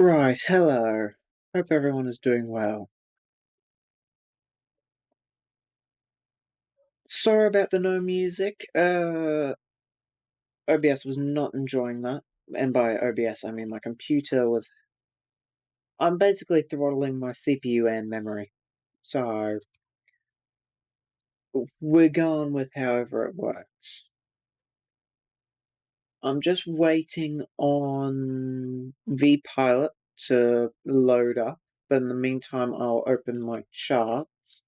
Right, hello. Hope everyone is doing well. Sorry about the no music. OBS was not enjoying that. And by OBS, I mean my computer was. I'm basically throttling my CPU and memory. So, we're going with however it works. I'm just waiting on VPilot to load up, but in the meantime, I'll open my charts.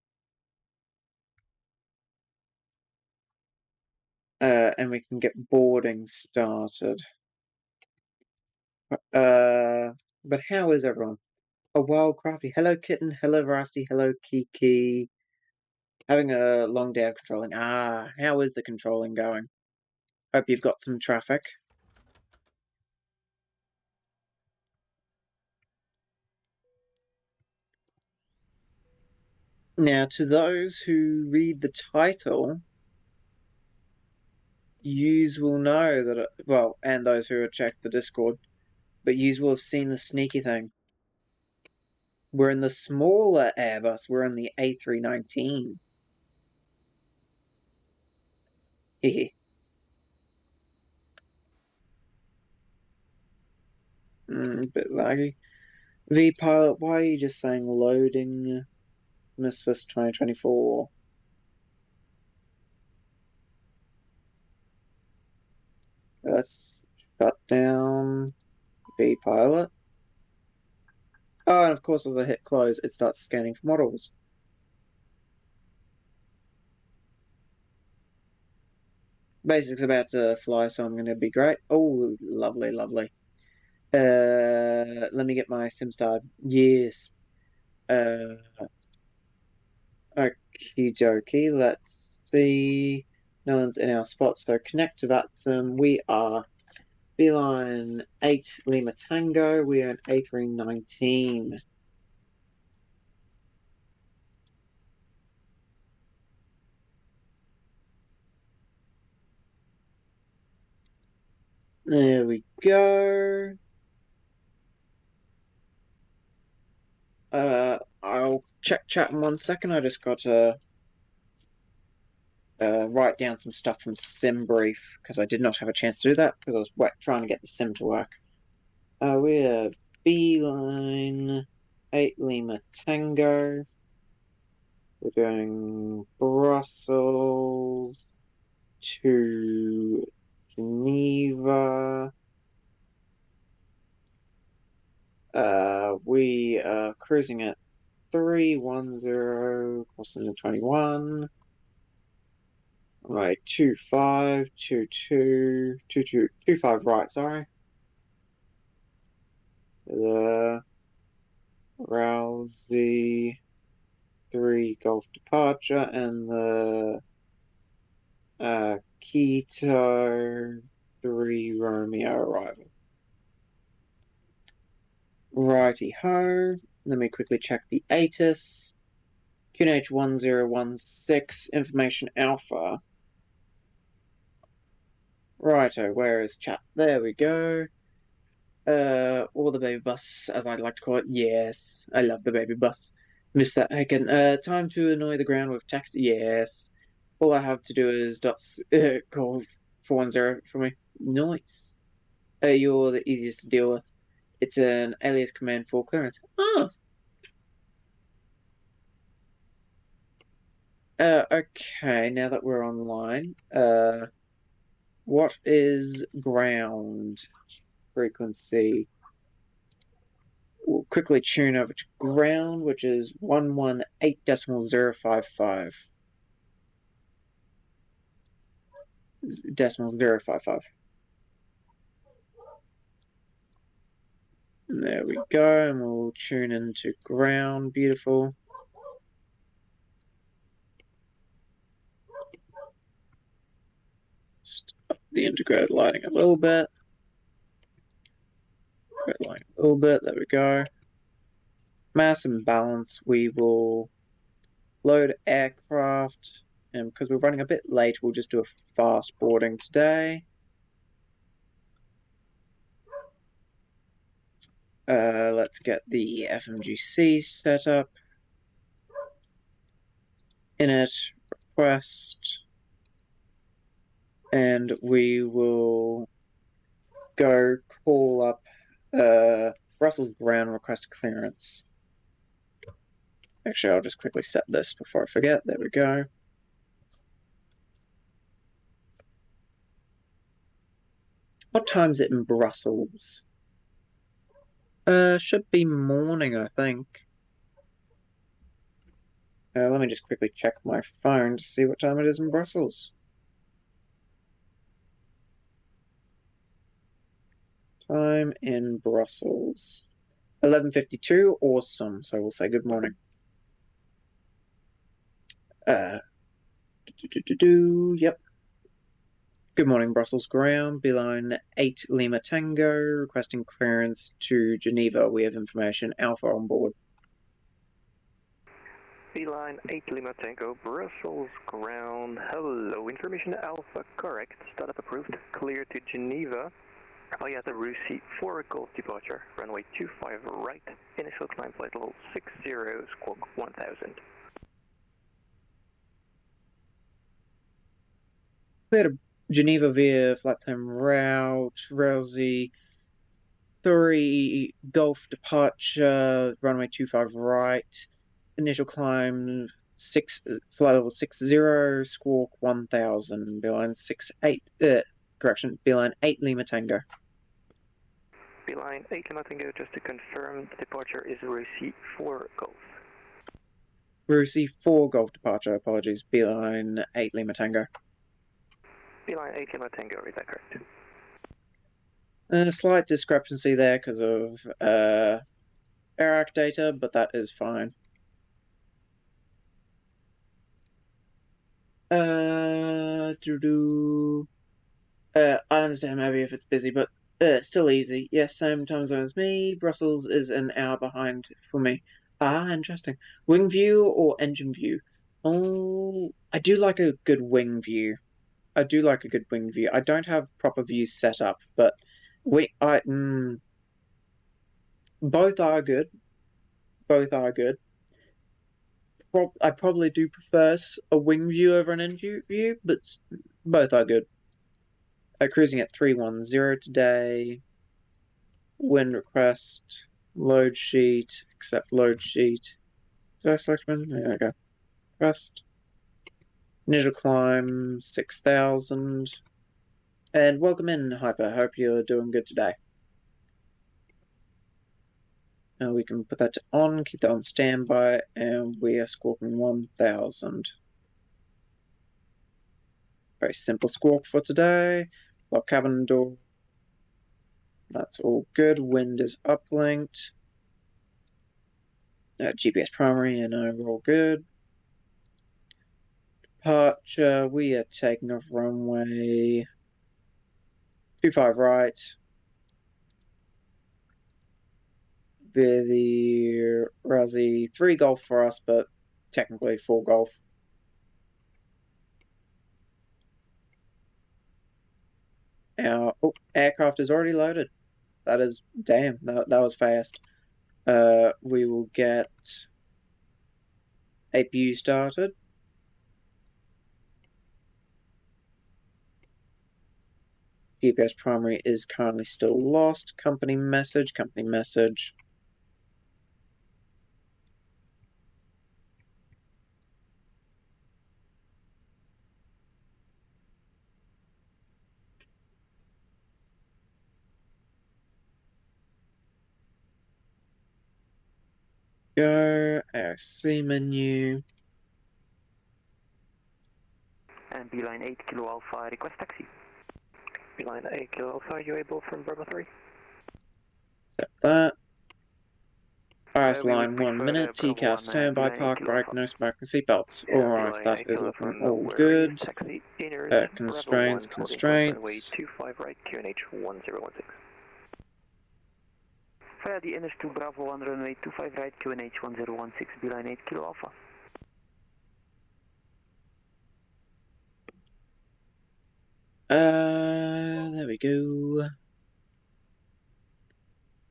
And we can get boarding started. But how is everyone? Oh, Wild Crafty. Hello, Kitten. Hello, Rusty. Hello, Kiki. Having a long day of controlling. How is the controlling going? Hope you've got some traffic. Now, to those who read the title, yous will know that, well, and those who have checked the Discord, but yous will have seen the sneaky thing. We're in the smaller Airbus. We're in the A319. Hehe. Bit laggy. VPilot, why are you just saying loading Misfits 2024? Let's shut down VPilot. Oh, and of course, if I hit close, it starts scanning for models. Basic's about to fly, so I'm going to be great. Oh, lovely, lovely. Let me get my sim started. Yes. Okie dokie. Let's see. No one's in our spot, so connect to VATSIM. We are Beeline 8 Lima Tango. We are an A319. There we go. I'll check chat in 1 second. I just got to write down some stuff from SimBrief because I did not have a chance to do that because I was trying to get the sim to work. We're Beeline 8 Lima Tango. We're doing Brussels to Geneva. We are cruising at 310, crossing to 21. Right, 25, 22, 22, 25 right, sorry. The Rousey 3 Golf departure and the Quito 3 Romeo arrival. Righty ho. Let me quickly check the ATIS. QNH 1016, information alpha. Righto, where is chat? There we go. Or the baby bus, as I'd like to call it. Yes, I love the baby bus. Miss that again. Time to annoy the ground with text. Yes. All I have to do is call 410 for me. Nice. You're the easiest to deal with. It's an alias command for clearance. Okay, now that we're online, what is ground frequency? We'll quickly tune over to ground, which is 118.055. Decimal 055. And there we go, and we'll tune into ground. Beautiful. Stop the integrated lighting a little bit. Lighting a little bit. There we go. Mass and balance. We will load aircraft. And because we're running a bit late, we'll just do a fast boarding today. Let's get the FMGC set up. Init request, and we will go call up Brussels ground request clearance. Actually, I'll just quickly set this before I forget. There we go. What time is it in Brussels? Should be morning, I think. Let me just quickly check my phone to see what time it is in Brussels. Time in Brussels. 11:52, awesome. So we'll say good morning. Yep. Good morning, Brussels ground. Beeline 8 Lima Tango, requesting clearance to Geneva. We have information. Alpha on board. Beeline 8 Lima Tango, Brussels ground. Hello, information Alpha correct. Startup approved. Clear to Geneva. Via the Russie 4 Golf departure. Runway 25 right. Initial climb flight level 60, squawk 1000. Clear to Geneva via flight plan route. Rousey 3 Golf departure. Runway 25 right. Initial climb 6 flight level 60, squawk 1000. Beeline 8 Lima Tango. Beeline 8 Lima Tango, just to confirm, the departure is Russie 4 Golf. Russie 4 Golf departure, apologies. Beeline 8 Lima Tango. Beeline 8 Lima Tango, is that correct? Slight discrepancy there because of ARAC data, but that is fine. I understand maybe if it's busy, but still easy. Yes, same time zone as me. Brussels is an hour behind for me. Ah, interesting. Wing view or engine view? Oh, I do like a good wing view. I do like a good wing view. I don't have proper views set up, but both are good. Both are good. I probably do prefer a wing view over an engine view, but both are good. Cruising at 310 today. Wind request. Load sheet. Accept load sheet. Did I select wind? There we go. Request. Initial climb 6000. And welcome in, Hyper. Hope you're doing good today. We can put that to on, keep that on standby, and we are squawking 1000. Very simple squawk for today. Lock cabin door. That's all good. Wind is uplinked. GPS primary, and we're all good. Departure, we are taking off runway 25 right. Via the Razzie 3 Golf for us, but technically 4 Golf. Our aircraft is already loaded. That is, damn, that was fast. We will get APU started. GPS primary is currently still lost. Company message. Go, ARC menu. And Beeline 8 Kilo Alpha, request taxi. Beeline 8 Kilo Alpha, are you able from Bravo 3? Set that. RS line 1 minute, TCAS standby, park brake, no smoking seatbelts. Alright, that is looking all good. Constraints. 25 right, QNH 1016. Via the NS to Bravo 1 runway 25 right, QNH 1016, Beeline 8 Kilo Alpha. There we go.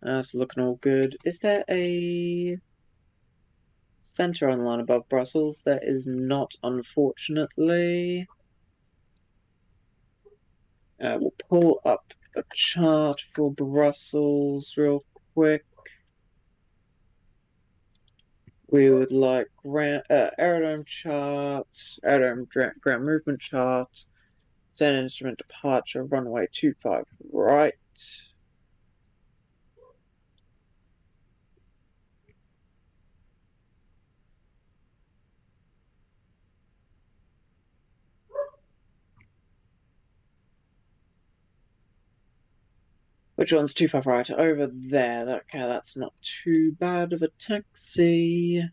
It's looking all good. Is there a center on line above Brussels? There is not, unfortunately. We'll pull up a chart for Brussels real quick. We would like aerodrome chart, aerodrome ground movement chart, send instrument departure, runway 25 right. Which one's 25 right? Over there. Okay, that's not too bad of a taxi.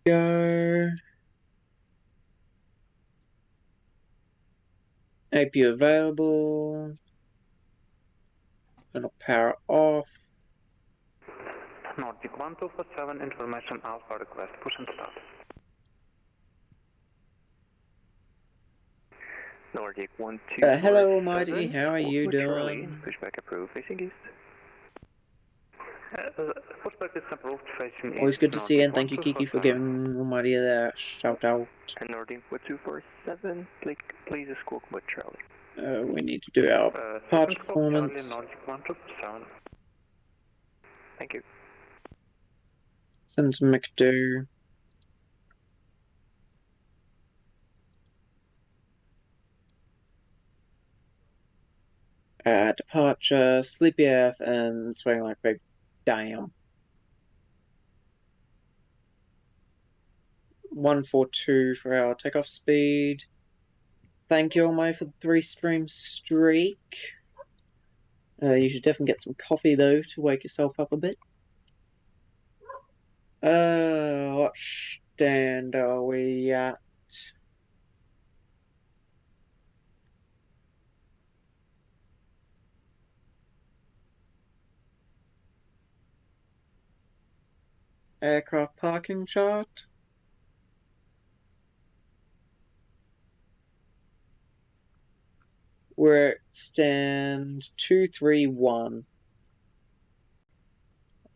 Go. AP available. Gonna power off. Nordic 1247, information Alpha request, push and start. Nordic 1247. Hello, Almighty. How are you doing? Pushback approved, facing east. Pushback is approved, facing east. Always good to see you, and thank you, Kiki, for giving Almighty that shout out. And Nordic 1247, please squawk with Charlie. We need to do our part performance. Charlie, Nordic 1247. Thank you. Send to McDo. Departure, Sleepy F, and swing like big damn. 142 for our takeoff speed. Thank you, Almighty, for the 3-stream streak. You should definitely get some coffee, though, to wake yourself up a bit. What stand are we at? Aircraft parking chart. We're at stand 231.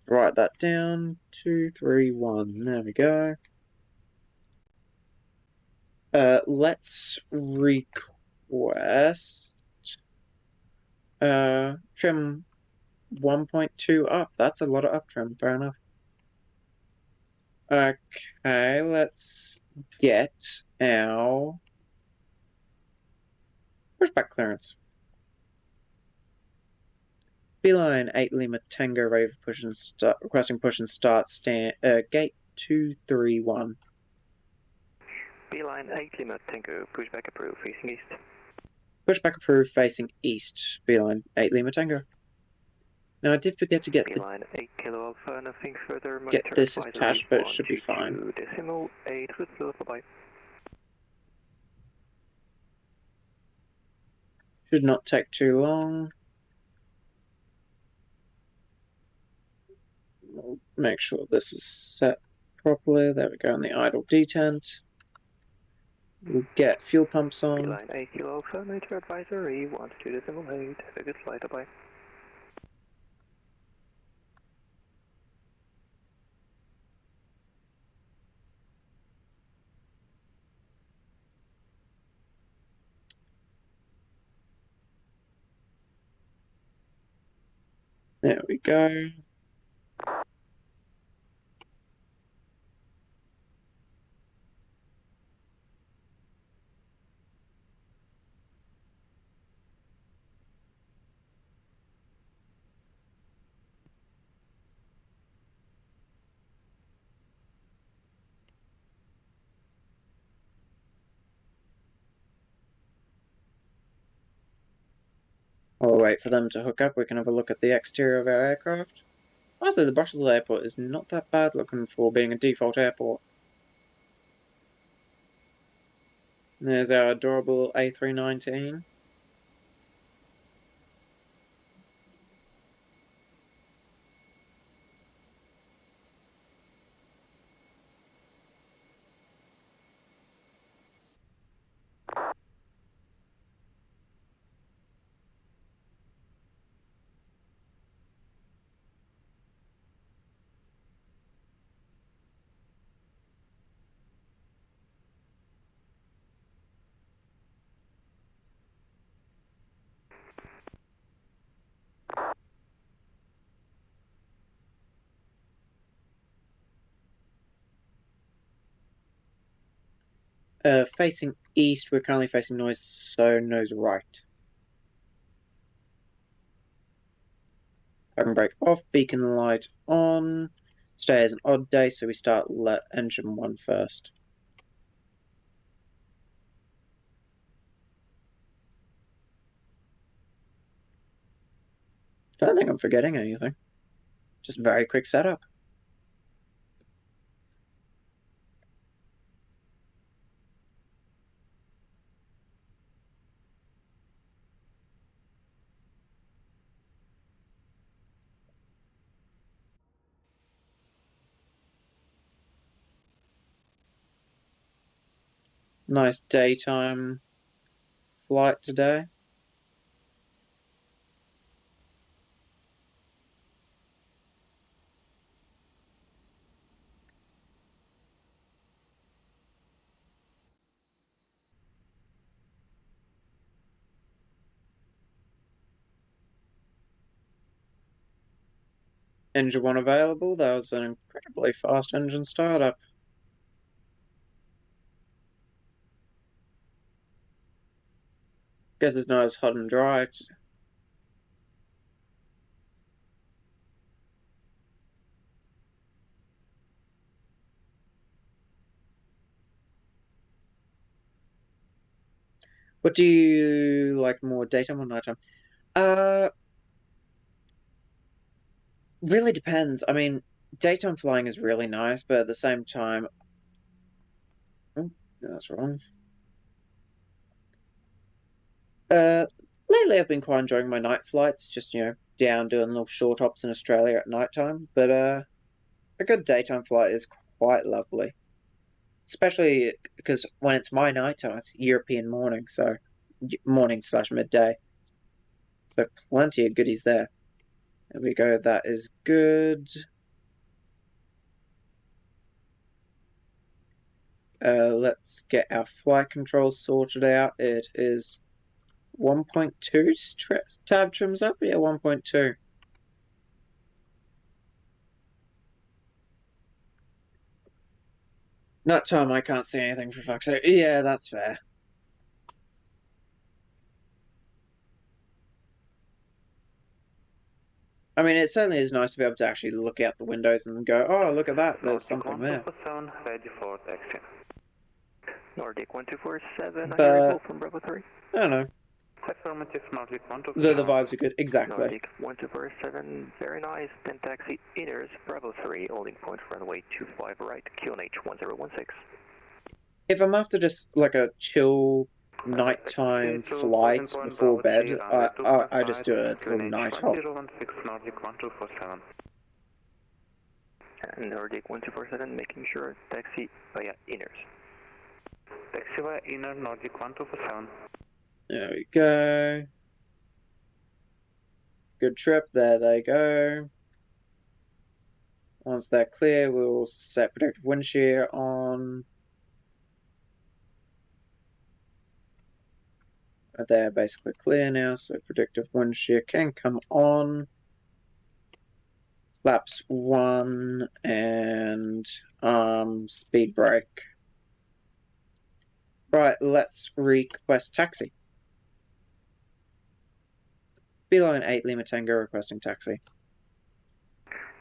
Write that down. 231. There we go. Let's request trim 1.2 up. That's a lot of up trim, fair enough. Okay, let's get our pushback clearance. Beeline 8 Lima Tango Rave push and start, requesting push and start gate 231. Beeline 8 Lima Tango, pushback approved, facing east. Pushback approved, facing east. Beeline 8 Lima Tango. Now I did forget to get Beeline 8 Kilo Alpha, nothing further. Get this attached, but it should be fine. Decimal 8, bye-bye. Should not take too long. We'll make sure this is set properly. There we go, on the idle detent. We'll get fuel pumps on. Beeline 8 Kilo Alpha, major advisory, 12 decimal 8. Have a good flight, bye-bye. There we go. While we wait for them to hook up, we can have a look at the exterior of our aircraft. Honestly, the Brussels airport is not that bad looking for being a default airport. There's our adorable A319. Facing east, we're currently facing noise, so nose right. Parking brake off, beacon light on. Today is an odd day, so we start engine 1 first. Don't think I'm forgetting anything. Just very quick setup. Nice daytime flight today. Engine 1 available. That was an incredibly fast engine startup. Guess it's not as hot and dry. What do you like more, daytime or nighttime? Really depends. I mean, daytime flying is really nice, but at the same time, oh, that's wrong. Lately I've been quite enjoying my night flights, just, down doing little short hops in Australia at nighttime. But a good daytime flight is quite lovely. Especially because when it's my nighttime, it's European morning, so morning/midday. So plenty of goodies there. There we go, that is good. Let's get our flight controls sorted out. It is 1.2 tab trims up? Yeah, 1.2. Not time, I can't see anything for fuck's sake. Yeah, that's fair. I mean, it certainly is nice to be able to actually look out the windows and go, oh, look at that, there's something there. Ready for taxi. Nordic 1247, But, I hear from Bravo 3. I don't know. Affirmative, Nordic 1247. The vibes are good, exactly. Nordic 1247, very nice. Then taxi inners, Bravo 3, holding point runway 25 right, QNH 1016. If I'm after just like a chill nighttime flight before bed, I just do a little night hop. Nordic 1247. And Nordic 1247, making sure taxi via inners. Taxi via inner, Nordic 1247. There we go. Good trip, there they go. Once they're clear, we'll set protective wind shear on. They're basically clear now, so predictive wind shear can come on. Flaps 1 and speed brake. Right, let's request taxi. Beeline 8 Lima Tango requesting taxi.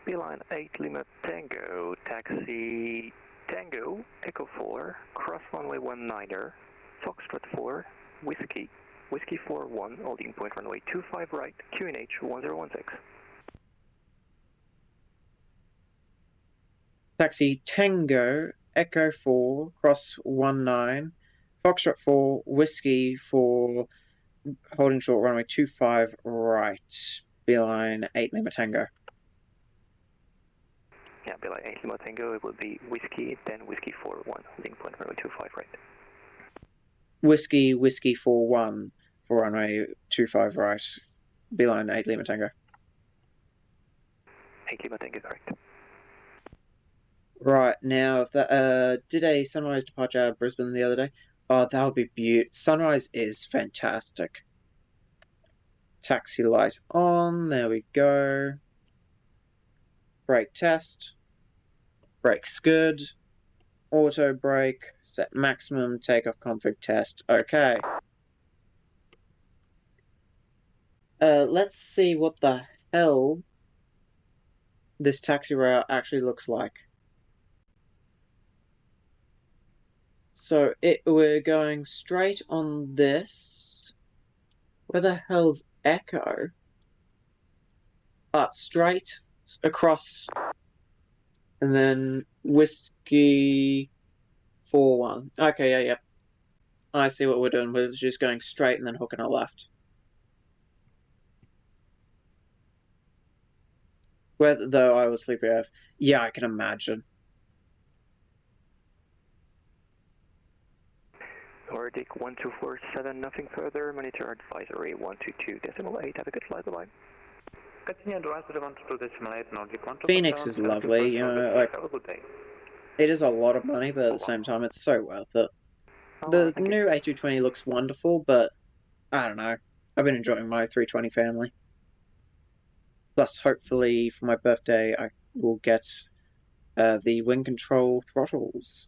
Beeline 8 Lima Tango, taxi Tango, Echo 4, cross runway 19er, Foxtrot 4, Whiskey 41, holding point runway 25 right, QNH 1016. Taxi Tango, Echo 4, cross 19, Foxtrot 4, Whiskey 4, holding short runway 25 right, Beeline 8 Lima Tango. Yeah, Beeline 8 Lima Tango, it will be Whiskey, then Whiskey 41, holding point runway 25 right. Whiskey 41 for runway 25 right, Beeline 8 Lima Tango. 8 Lima Tango, correct. Right, now, if that, did a sunrise departure out of Brisbane the other day? Oh, that would be beautiful. Sunrise is fantastic. Taxi light on, there we go. Brake test. Brake's good. auto brake, set maximum takeoff config test. Okay. Let's see what the hell this taxi route actually looks like. So we're going straight on this. Where the hell's Echo? Straight across, and then Whiskey 4-1. Okay, yeah. I see what we're doing. We're just going straight and then hooking a left. Whether though I was sleepy AF. Yeah, I can imagine. Nordic 1247, nothing further. Monitor advisory 122.8. Have a good flight, bye-bye. Continue advisory 122.8, Nordic 127. Phoenix is lovely, you know, like, have a good day. it is a lot of money, but at the same time, it's so worth it. The new A320 looks wonderful, but I don't know. I've been enjoying my 320 family. Plus, hopefully, for my birthday, I will get the wing control throttles.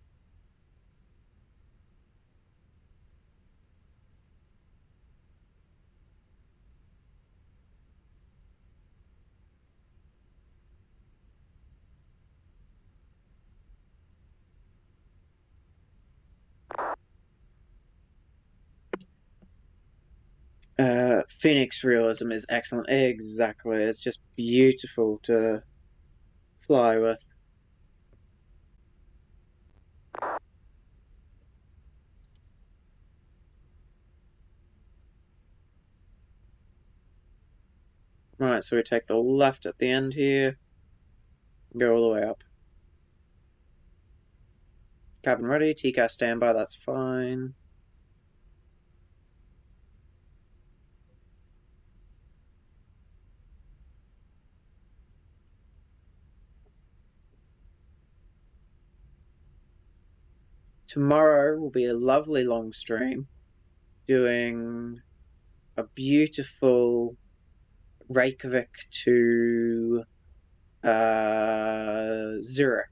Phoenix realism is excellent. Exactly. It's just beautiful to fly with. Right, so we take the left at the end here, go all the way up. Cabin ready, TCAS standby, that's fine. Tomorrow will be a lovely long stream, doing a beautiful Reykjavik to Zurich.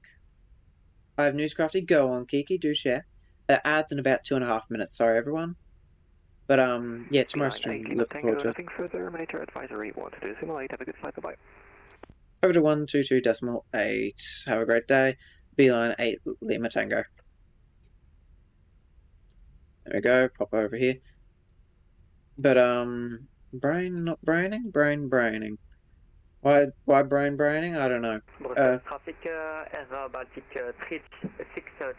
I have news, Crafty. Go on, Kiki. Do share. Ads in about 2.5 minutes. Sorry, everyone. But yeah, tomorrow's stream. Looking forward to it. Nothing further. Monitor advisory 122.8. Have a good flight, bye-bye. Over to 122.8. Have a great day. Beeline 8 Lima Tango. There we go. Pop over here. But brain not braining, brain braining. Why brain braining? I don't know. Traffic Error Baltic 6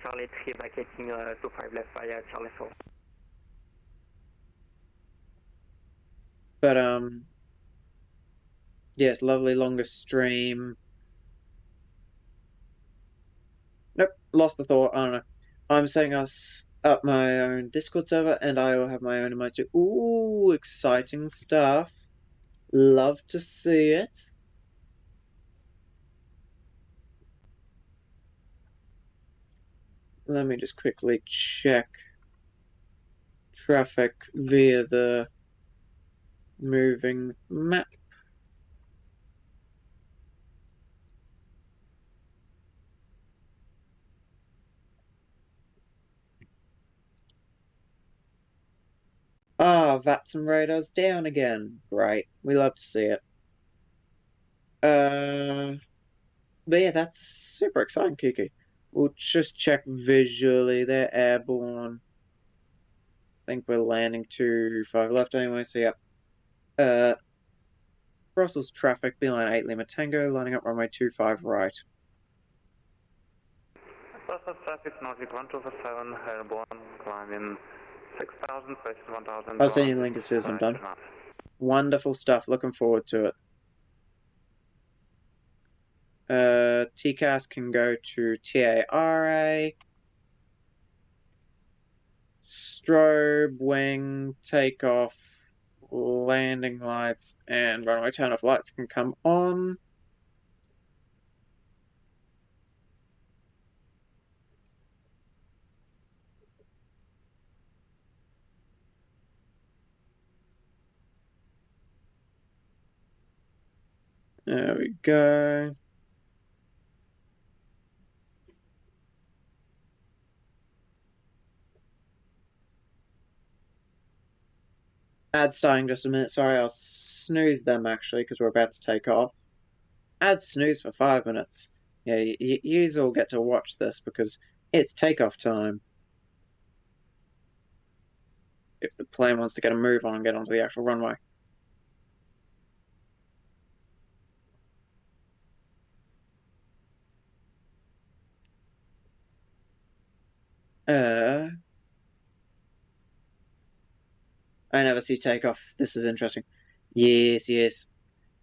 Charlie 3 vacating 25 left via Charlie 4. But yes, lovely longest stream. Nope, lost the thought. I don't know. I'm setting us up my own Discord server, and I will have my own emoji. Ooh, exciting stuff. Love to see it. Let me just quickly check traffic via the moving map. VATSIM radar's down again. Great. We love to see it. But yeah, that's super exciting, Kiki. We'll just check visually. They're airborne. I think we're landing 25 left anyway, so yeah. Brussels traffic, Beeline 8 Lima Tango, lining up runway 25 right. Brussels traffic, Nordic 127, airborne, climbing 6,000, places 1,000. I'll send you a link as soon as I'm done. Wonderful stuff, looking forward to it. TCAS can go to TARA. Strobe, wing, takeoff, landing lights, and runway turn-off lights can come on. There we go. Ad starting just a minute. Sorry, I'll snooze them actually because we're about to take off. Ad snooze for 5 minutes. Yeah, yous all get to watch this because it's takeoff time. If the plane wants to get a move on and get onto the actual runway. I never see takeoff. This is interesting. Yes, yes.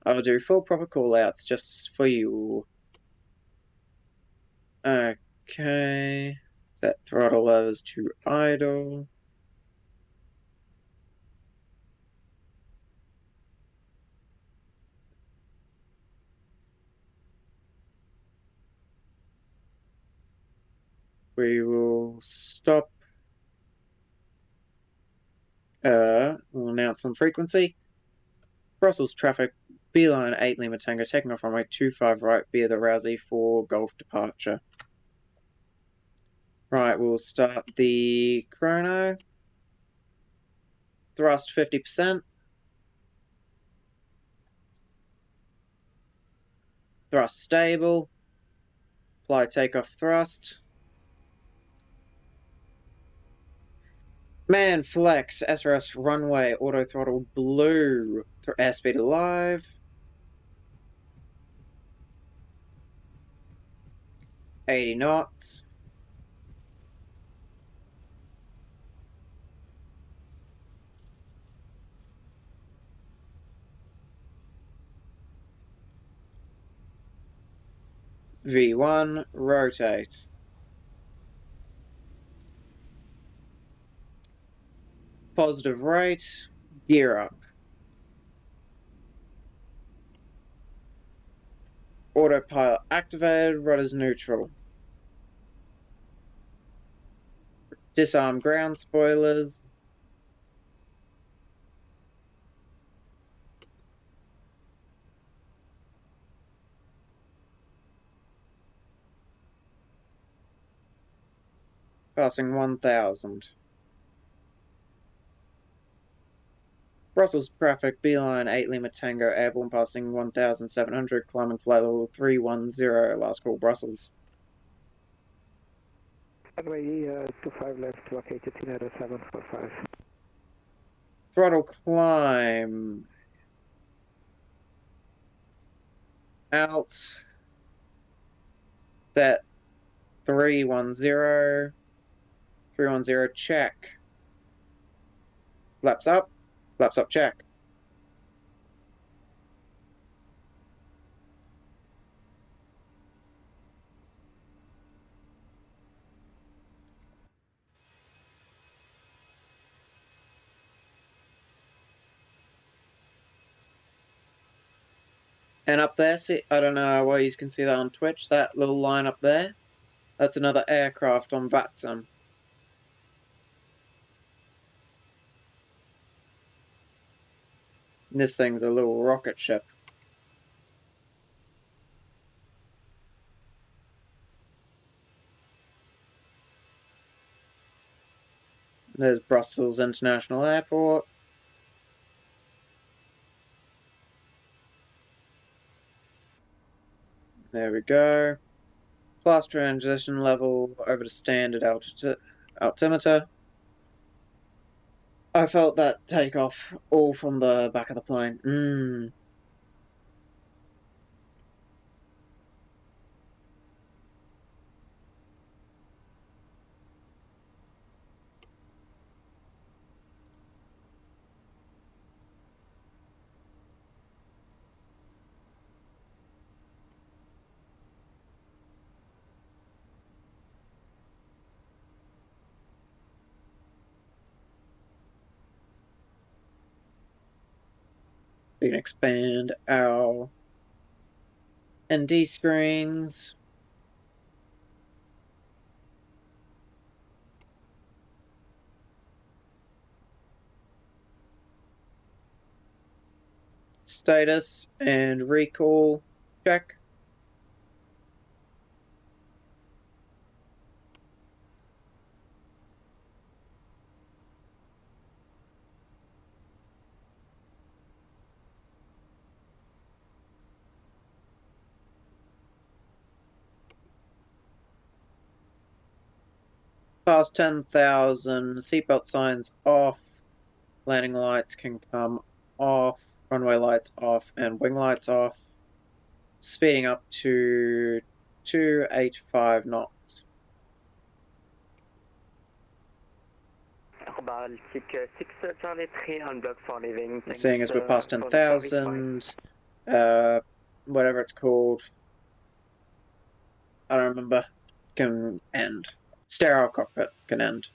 I'll do full proper call-outs just for you. Okay. Set throttle levers to idle. We will stop. We'll announce on frequency. Brussels traffic, beeline 8 Lima Tango, taking off runway 25 right via the Rousey for Golf departure. Right, we'll start the chrono. Thrust 50%. Thrust stable. Apply takeoff thrust. Man flex, SRS runway, auto throttle blue. Airspeed alive. 80 knots. V1, rotate. Positive rate, gear up. Autopilot activated, rudders neutral. Disarm ground spoilers. Passing 1000. Brussels traffic, beeline 8 Lima Tango, airborne passing 1700, climbing flight level 310, last call Brussels. Runway 25 left, located in 745. Throttle climb. Out. Set 310. 310, check. Flaps up, check. And up there, see, I don't know why you can see that on Twitch, that little line up there. That's another aircraft on VATSIM. This thing's a little rocket ship. There's Brussels International Airport. There we go. Class transition level over to standard altimeter. I felt that takeoff all from the back of the plane. We can expand our ND screens. Status and recall check. Past 10,000, seatbelt signs off, landing lights can come off, runway lights off, and wing lights off. Speeding up to 285 knots. Baltic 6 Charlie 3 on block for leaving. Seeing as we're past 10,000, whatever it's called, I don't remember, can end. Stereo cockpit can end.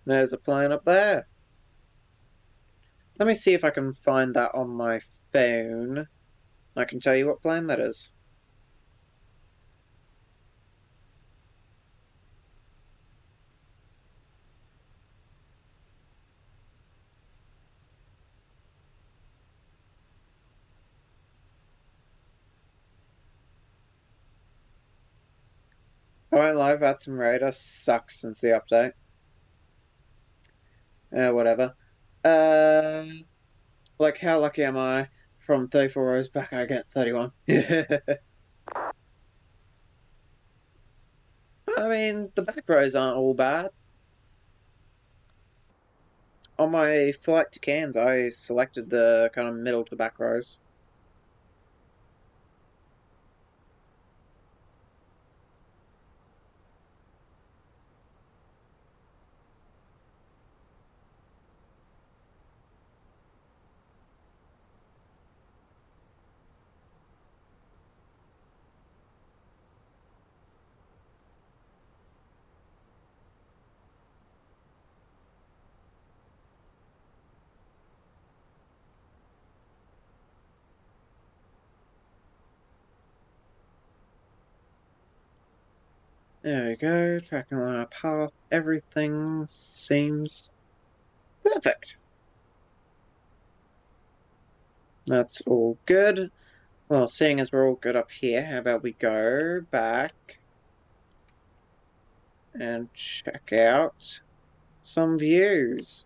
There's a plane up there. Let me see if I can find that on my phone. I can tell you what plane that is. I won't lie, VATSIM radar sucks since the update. Whatever. Like, how lucky am I? From 34 rows back, I get 31. I mean, the back rows aren't all bad. On my flight to Cairns, I selected the kind of middle to back rows. There we go, tracking on our path. Everything seems perfect. That's all good. Well, seeing as we're all good up here, how about we go back and check out some views.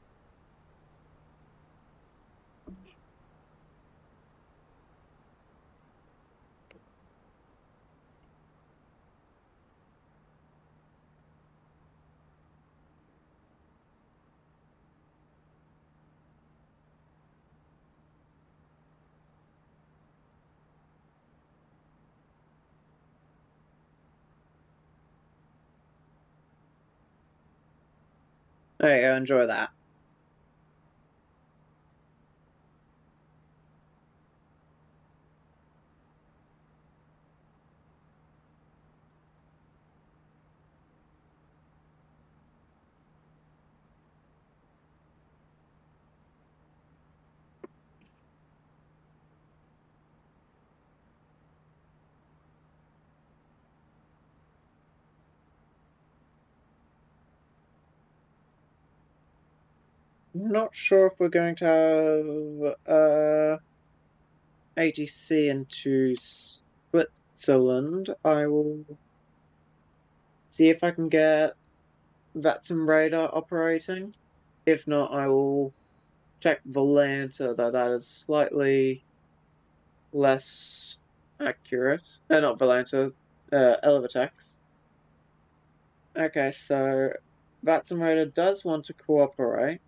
There you go, enjoy that. Not sure if we're going to have ATC into Switzerland. I will see if I can get VATSIM radar operating. If not, I will check Volanta, though that is slightly less accurate. Not Volanta, Elevatex. Okay, so VATSIM radar does want to cooperate.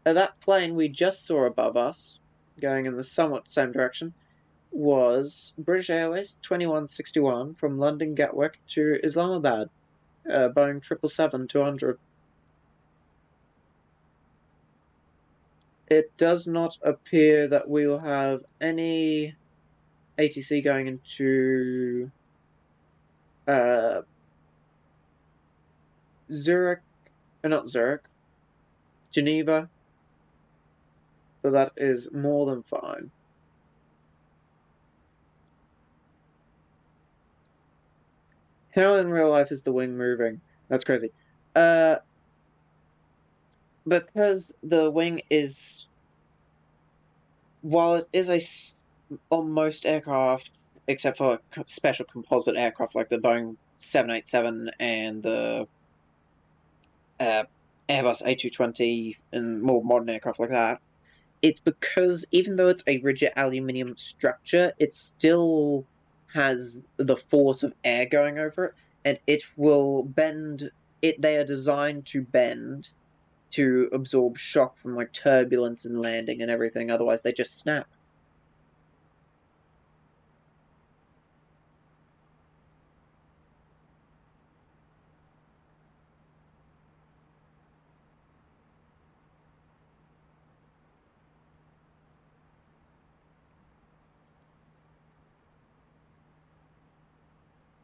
That plane we just saw above us, going in the somewhat same direction, was British Airways 2161 from London Gatwick to Islamabad, Boeing 777-200. It does not appear that we will have any ATC going into Geneva, but that is more than fine. How in real life is the wing moving? That's crazy. Because the wing is, while it is on most aircraft, except for special composite aircraft like the Boeing 787 and the Airbus A320 and more modern aircraft like that, it's because even though it's a rigid aluminium structure, it still has the force of air going over it, and it will bend. They are designed to bend to absorb shock from like turbulence and landing and everything. Otherwise, they just snap.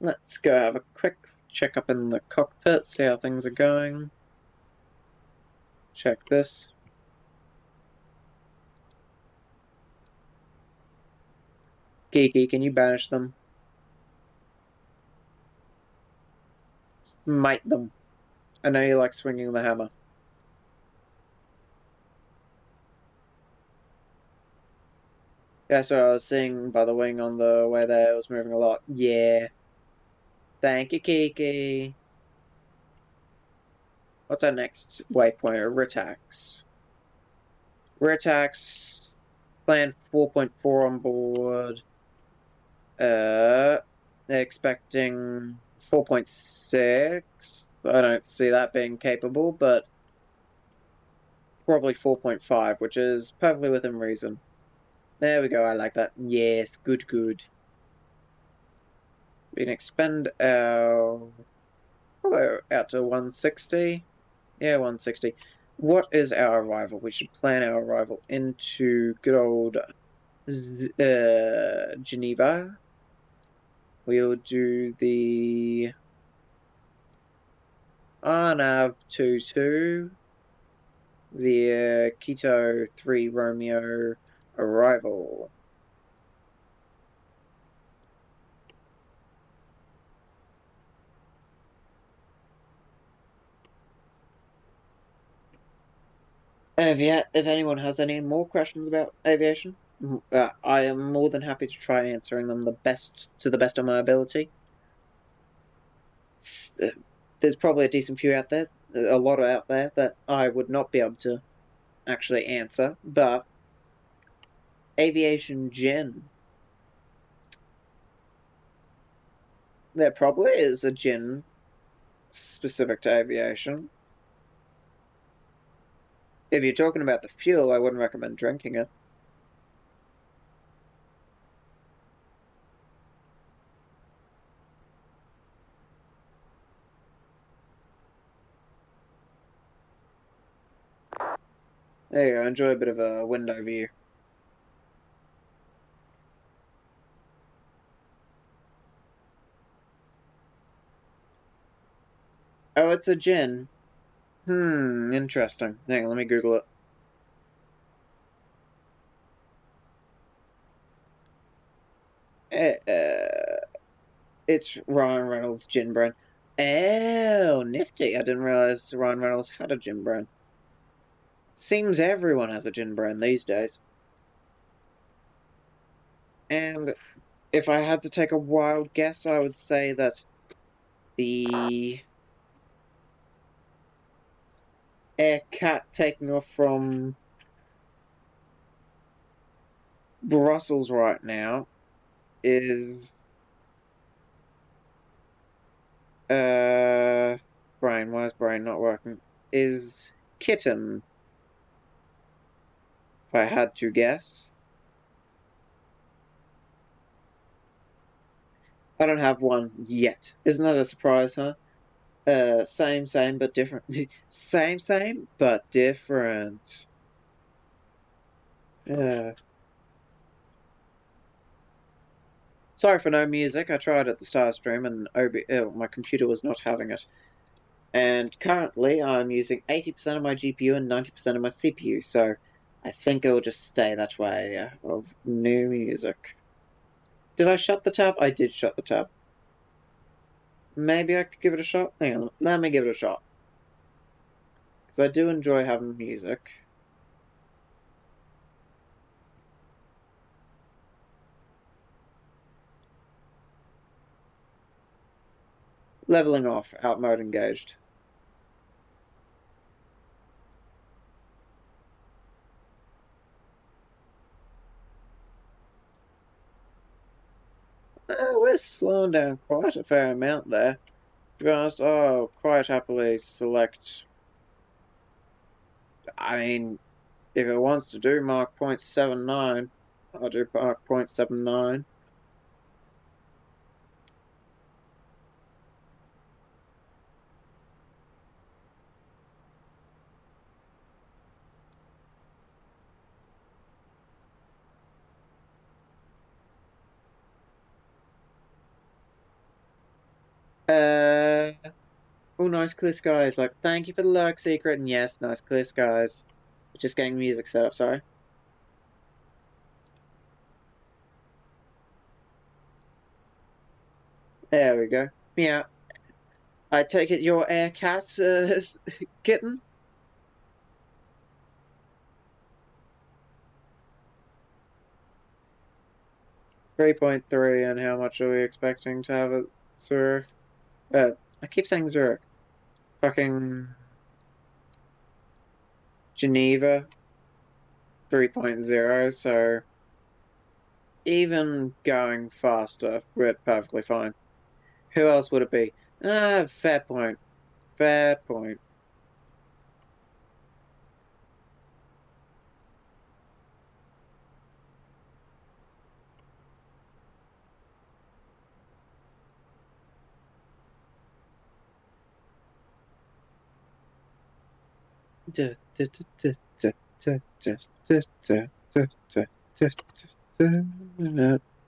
Let's go have a quick check up in the cockpit, see how things are going. Check this. Geeky, can you banish them? Smite them. I know you like swinging the hammer. Yeah, so I was seeing by the wing on the way there, it was moving a lot. Yeah. Thank you, Kiki. What's our next waypoint? Ritax. Ritax. Plan 4.4 on board. Expecting 4.6. I don't see that being capable, but probably 4.5, which is perfectly within reason. There we go, I like that. Yes, good, good. We can expend our... Probably out to 160. Yeah, 160. What is our arrival? We should plan our arrival into good old Geneva. We'll do the RNAV 22, the Quito 3 Romeo arrival. If anyone has any more questions about aviation, I am more than happy to try answering them to the best of my ability. There's probably a decent few out there, a lot out there that I would not be able to actually answer, but aviation gin. There probably is a gin specific to aviation. If you're talking about the fuel, I wouldn't recommend drinking it. There you go, enjoy a bit of a window view. Oh, it's a gin. Interesting. Hang on, let me Google it. It's Ryan Reynolds' gin brand. Oh, nifty. I didn't realize Ryan Reynolds had a gin brand. Seems everyone has a gin brand these days. And if I had to take a wild guess, I would say that the Air Cat taking off from Brussels right now is brain, why is brain not working? Is Kitten, if I had to guess. I don't have one yet. Isn't that a surprise, huh? Same, but different. Same, but different. Sorry for no music. I tried at the start stream and my computer was not having it. And currently I'm using 80% of my GPU and 90% of my CPU, so I think it'll just stay that way of new music. Did I shut the tab? I did shut the tab. Maybe I could give it a shot? Hang on, let me give it a shot. Because I do enjoy having music. Leveling off, out mode engaged. we're slowing down quite a fair amount there. To be honest, I'll quite happily select. I mean, if it wants to do Mach 0.79, I'll do Mach 0.79. Oh, nice clear skies. Like, thank you for the lurk secret, and yes, nice clear skies. Just getting music set up, sorry. There we go. Yeah. I take it your air cat, kitten? 3.3, and how much are we expecting to have at Zurich? I keep saying Zurich. Fucking Geneva, 3.0, so even going faster, we're perfectly fine. Who else would it be? Fair point. Fair point.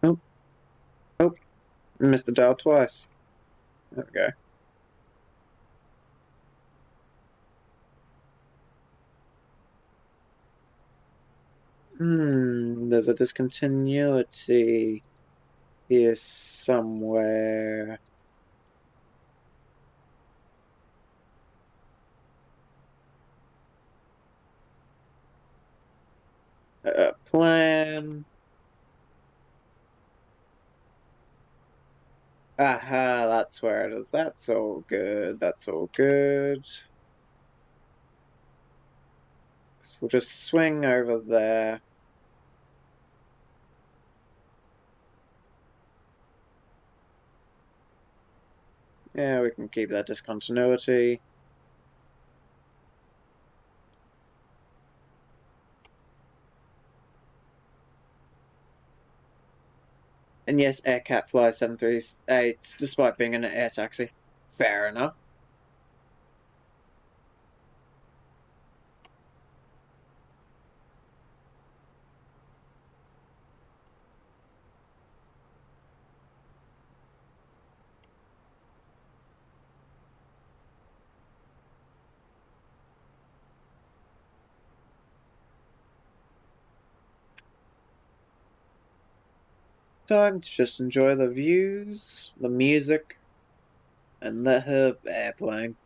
Oh, oh, missed the dial twice. There we go. There's a discontinuity here somewhere. Plan. Aha, that's where it is. That's all good. That's all good. We'll just swing over there. Yeah, we can keep that discontinuity. And yes, Aircat flies 738 despite being an air taxi. Fair enough. Time to just enjoy the views, the music, and the airplane.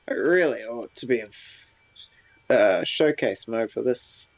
It really ought to be in showcase mode for this.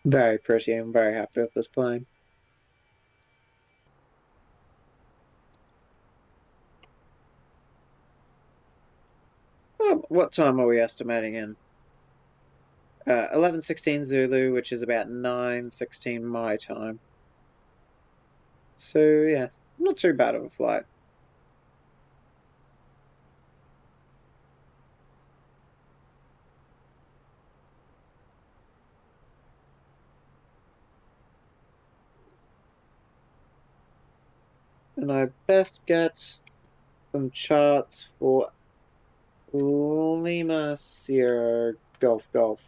Very pretty. I'm very happy with this plane. What time are we estimating in? 11:16 Zulu, which is about 9:16 my time. So yeah, not too bad of a flight. And I best get some charts for Lima Sierra Golf Golf.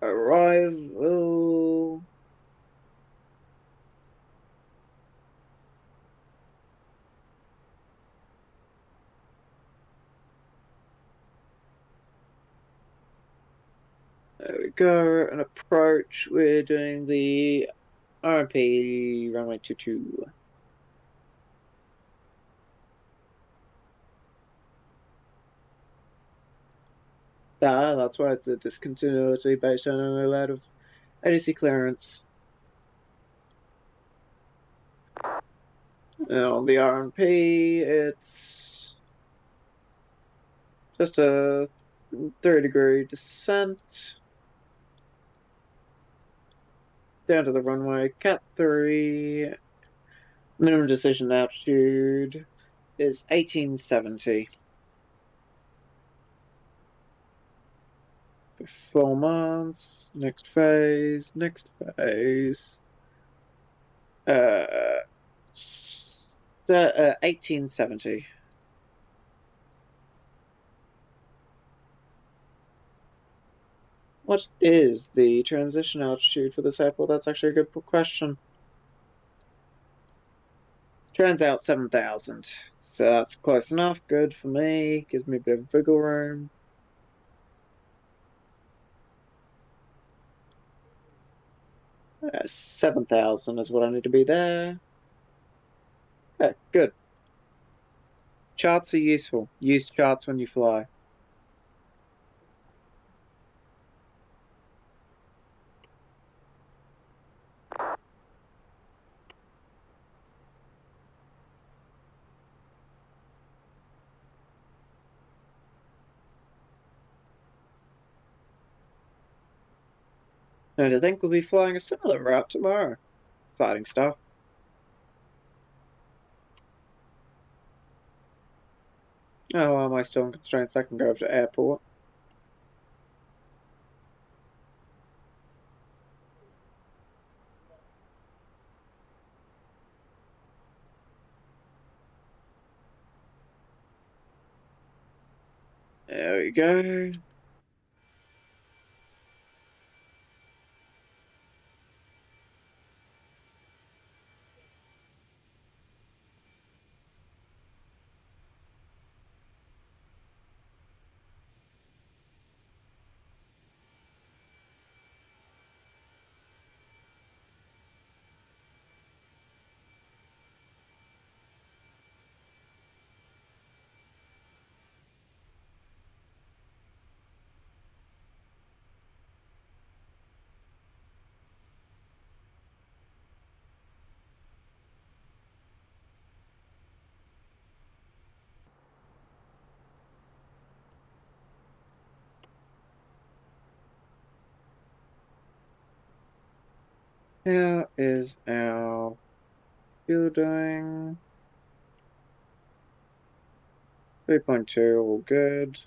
Arrival. There we go. An approach. We're doing the RMP runway 22. That's why it's a discontinuity based on a lot of ADC clearance. And on the RMP, it's just a 3-degree descent down to the runway. Cat 3. Minimum decision altitude is 1870. For 4 months. Next phase. 1870. What is the transition altitude for this airport? That's actually a good question. Turns out 7,000. So that's close enough. Good for me. Gives me a bit of wiggle room. 7,000 is what I need to be there. Okay, good. Charts are useful. Use charts when you fly. And I think we'll be flying a similar route tomorrow. Exciting stuff. Oh, well, am I still in constraints? I can go over to airport. There we go. How is our fuel doing? 3.2, all good.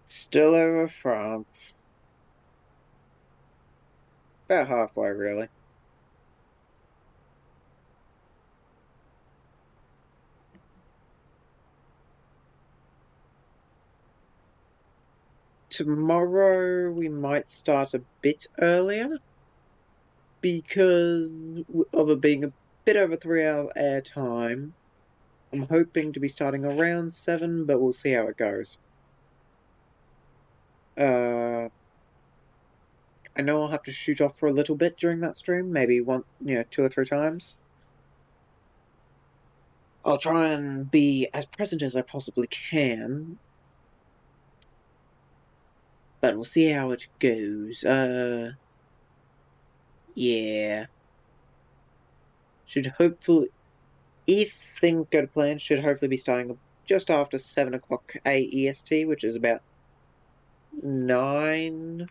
Still over France. About halfway, really. Tomorrow we might start a bit earlier because of it being a bit over 3-hour air time. I'm hoping to be starting around 7, but we'll see how it goes. I know I'll have to shoot off for a little bit during that stream, maybe 2 or 3 times. I'll try and be as present as I possibly can, but we'll see how it goes. Yeah. Should hopefully, if things go to plan, should hopefully be starting just after 7 o'clock AEST, which is about 9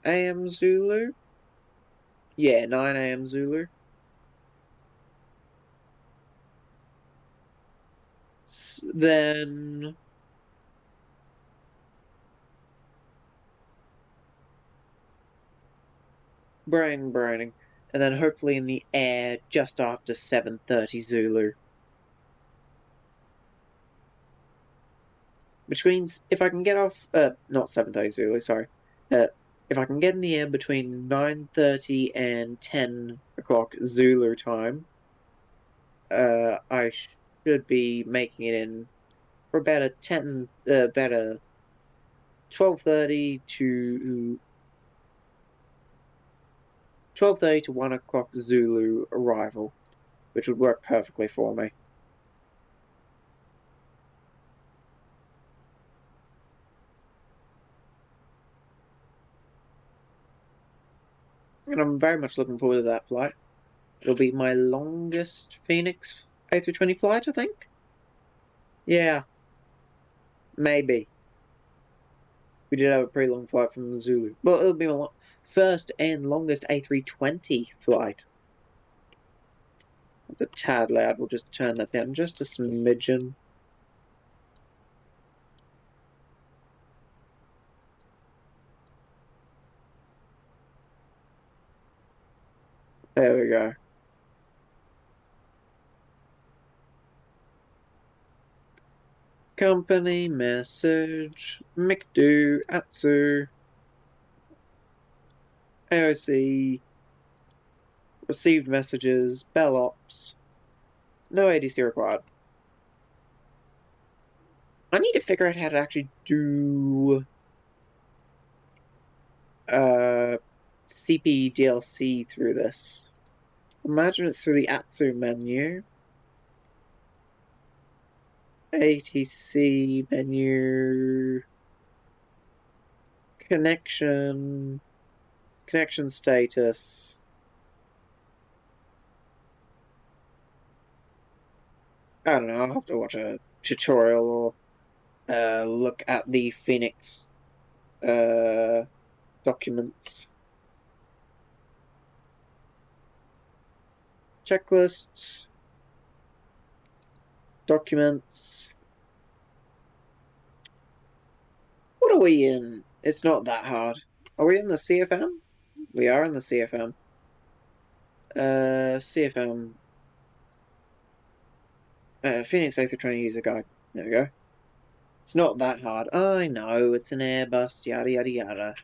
AM Zulu. Yeah, 9 AM Zulu. Then braining, and then hopefully in the air just after 7:30 Zulu. Which means if I can get off, not 7:30 Zulu, sorry. If I can get in the air between 9:30 and 10 o'clock Zulu time, I should be making it in for about a 12:30 to 1 o'clock Zulu arrival, which would work perfectly for me. And I'm very much looking forward to that flight. It'll be my longest Fenix A320 flight, I think. Yeah, maybe. We did have a pretty long flight from Zulu. Well, it'll be my first and longest A320 flight. That's a tad loud. We'll just turn that down just a smidgen. There we go. Company message. McDo, Atsu. AOC. Received messages. Bell Ops. No ADC required. I need to figure out how to actually do CP DLC through this. Imagine it's through the Atsu menu. ATC menu. Connection status. I don't know, I'll have to watch a tutorial or look at the Fenix documents. Checklists. Documents. What are we in? It's not that hard. Are we in the CFM? We are in the CFM. CFM. Fenix A320 user guide. There we go. It's not that hard. I know, it's an Airbus, yada yada yada.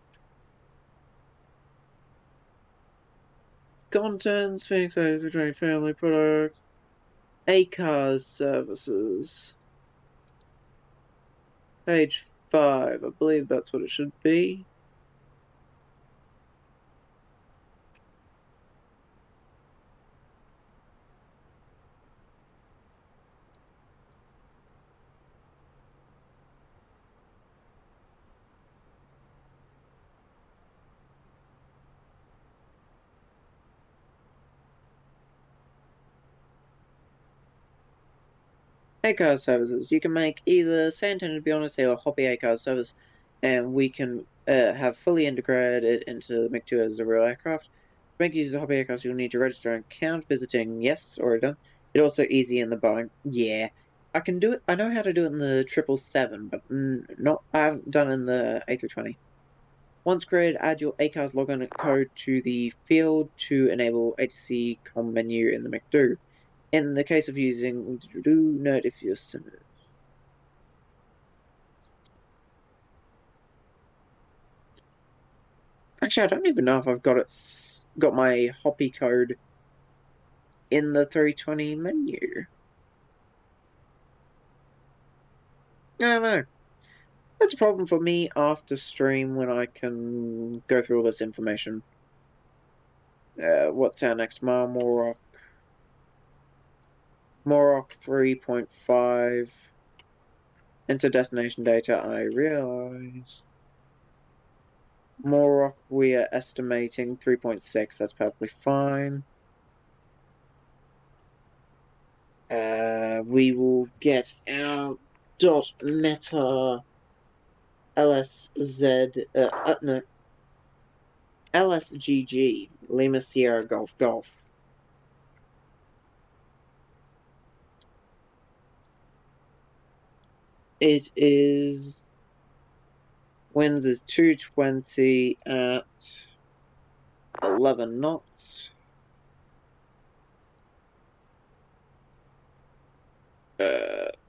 Contents, Fenix A320 family product. ACARS services. Page 5, I believe that's what it should be. ACARS services. You can make either say intended to be honest or hobby ACARS service, and we can have fully integrated into the MiG-2 as a real aircraft. To make use of hobby ACARS, you'll need to register an account visiting yes, already done. It's also easy in the Boeing. Yeah. I can do it. I know how to do it in the 777, but I haven't done it in the A320. Once created, add your ACARS login code to the field to enable HC com menu in the MiG-2. In the case of using, do note if you're similar. Actually, I don't even know if I've got my hoppy code in the 320 menu. I don't know. That's a problem for me after stream when I can go through all this information. What's our next mile? Morok 3.5. Enter destination data, I realize. Morok, we are estimating 3.6. That's perfectly fine. We will get our dot meta no, LSGG, Lima Sierra Golf Golf. It is, winds is 220 at 11 knots.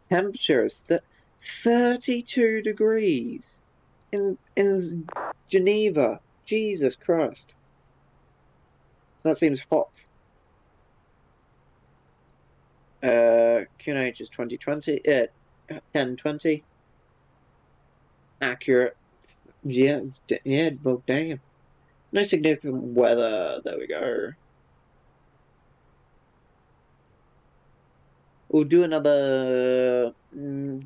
Temperature is 32 degrees in Geneva. Jesus Christ. That seems hot. QNH is 2020. 1020. Accurate. Yeah, well, damn. No significant weather. There we go. We'll do another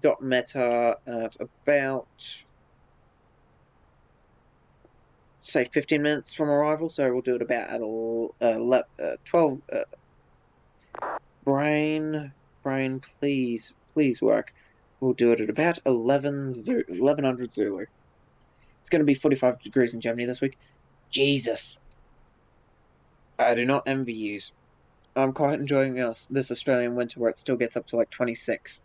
dot meta at about, say, 15 minutes from arrival. So we'll do it about at 12. Brain, please work. We'll do it at about 1100 Zulu. It's going to be 45 degrees in Germany this week. Jesus. I do not envy you. I'm quite enjoying this Australian winter where it still gets up to like 26.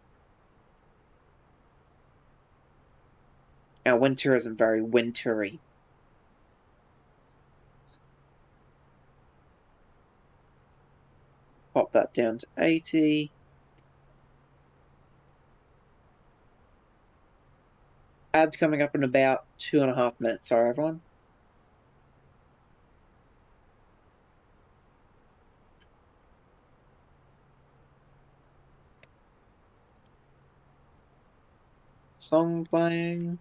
Our winter isn't very wintry. Pop that down to 80. Ads coming up in about 2.5 minutes. Sorry, everyone. Song playing.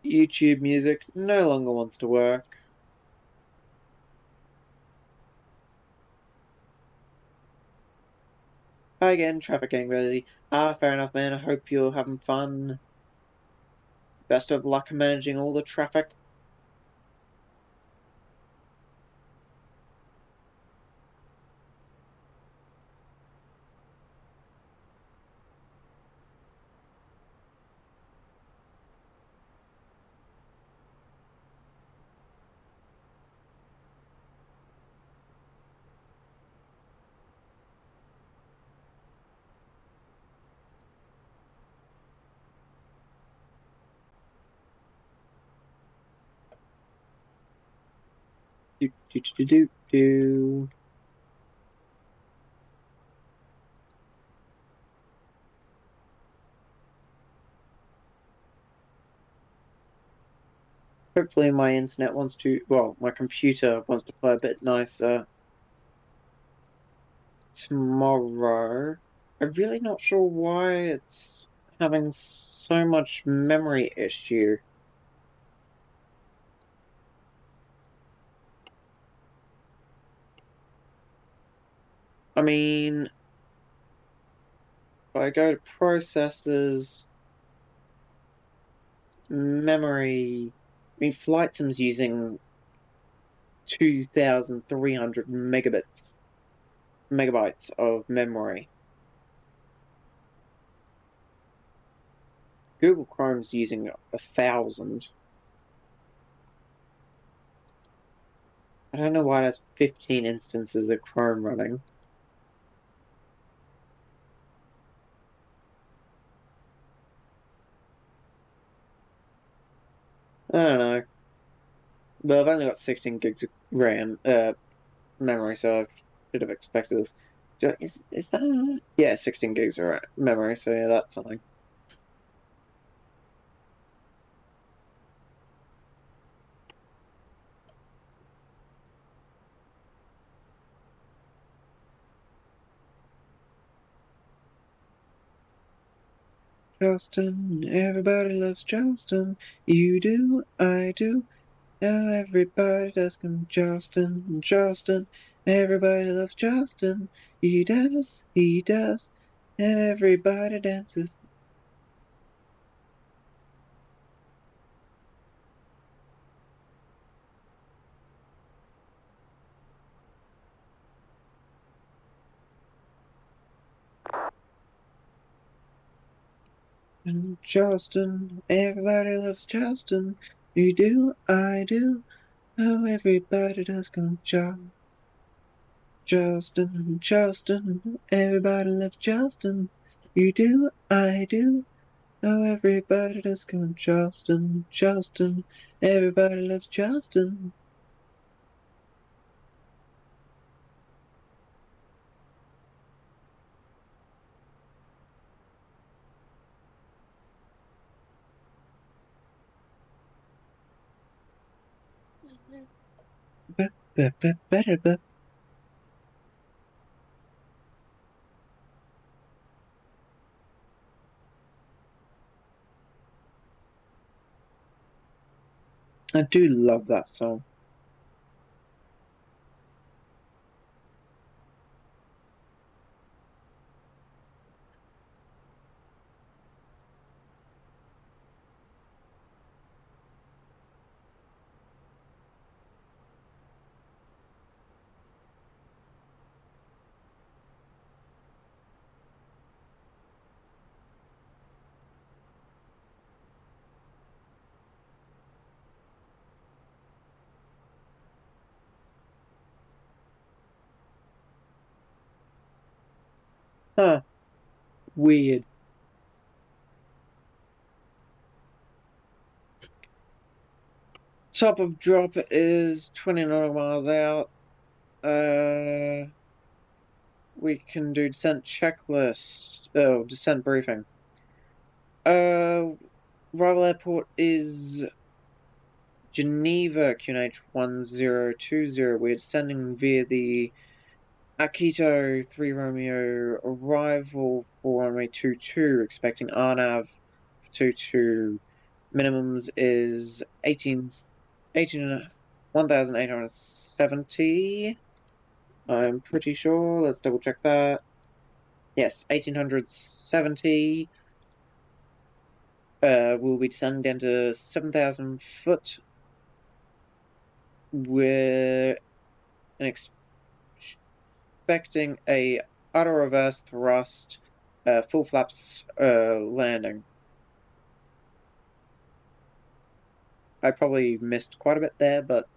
YouTube music no longer wants to work. Hi again, traffic getting busy. Fair enough, man. I hope you're having fun. Best of luck managing all the traffic. Do. Hopefully my internet wants to, well, my computer wants to play a bit nicer tomorrow. I'm really not sure why it's having so much memory issue. I mean, if I go to processors, memory, I mean, FlightSim's using 2,300 megabytes of memory. Google Chrome's using 1,000. I don't know why there's 15 instances of Chrome running. I don't know. But I've only got 16 gigs of RAM, memory, so I should have expected this. Is that? Yeah, 16 gigs of memory, so yeah, that's something. Charleston, everybody loves Charleston. You do, I do. Now everybody does come Charleston, Charleston. Everybody loves Charleston. He does, and everybody dances. And Charleston, everybody loves Charleston. You do, I do. Oh, everybody does come Charleston, Charleston. Everybody loves Charleston. You do, I do. Oh, everybody does come Charleston, Charleston. Everybody loves Charleston. Better. I do love that song. Huh, weird. Top of drop is 29 miles out. We can do descent checklist. Oh, descent briefing. Rival airport is Geneva, QNH 1020. We're descending via the Akito 3 Romeo arrival for runway 22, expecting RNAV 22. Minimums is 1,870. I'm pretty sure. Let's double check that. Yes, 1,870. We'll be descending into 7,000 foot. We're expecting a auto reverse thrust, full flaps landing. I probably missed quite a bit there, but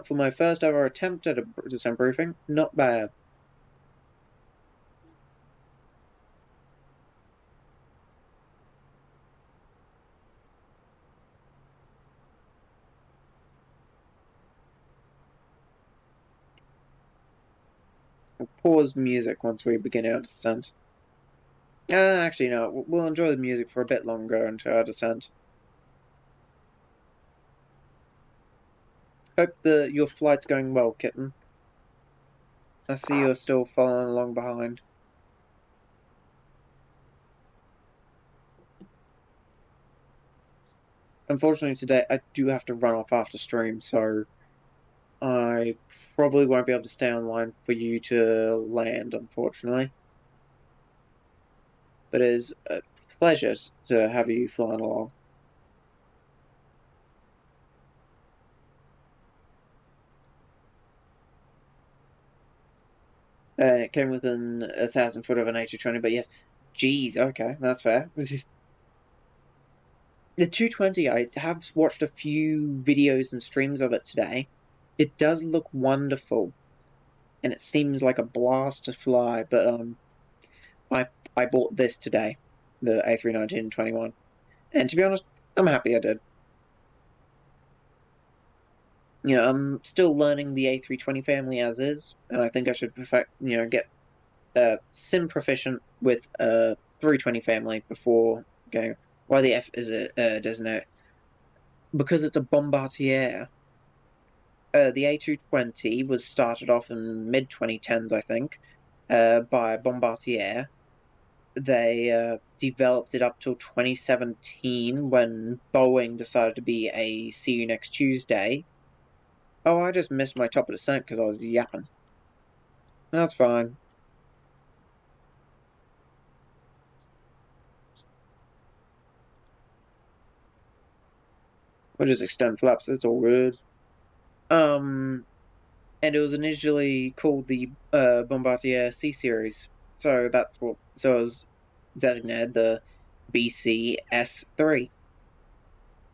for my first ever attempt at a descent briefing, not bad. We'll pause music once we begin our descent. Actually, no, we'll enjoy the music for a bit longer until our descent. Hope your flight's going well, kitten. I see you're still following along behind. Unfortunately, today I do have to run off after stream, so I probably won't be able to stay online for you to land, unfortunately. But it is a pleasure to have you flying along. It came within 1,000 foot of an A320, but yes. Geez, okay, that's fair. The 220, I have watched a few videos and streams of it today. It does look wonderful, and it seems like a blast to fly, but I bought this today, the A319 21. And to be honest, I'm happy I did. I'm still learning the A320 family as is, and I think I should perfect, get sim proficient with a 320 family before going. Why the F is it designated? Because it's a bombardier. The A220 was started off in mid 2010s, I think, by Bombardier. They developed it up till 2017 when Boeing decided to be a see you next Tuesday. Oh, I just missed my top of descent because I was yapping. That's fine. We'll just extend flaps, it's all good. And it was initially called the Bombardier C Series. So that's what, so it was designated the BCS3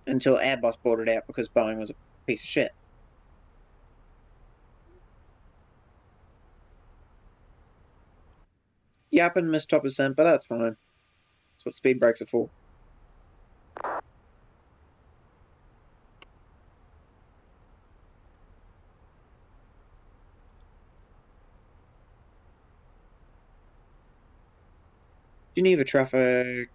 until Airbus bought it out because Boeing was a piece of shit. Yapping missed top percent, but that's fine. That's what speed brakes are for. Geneva traffic.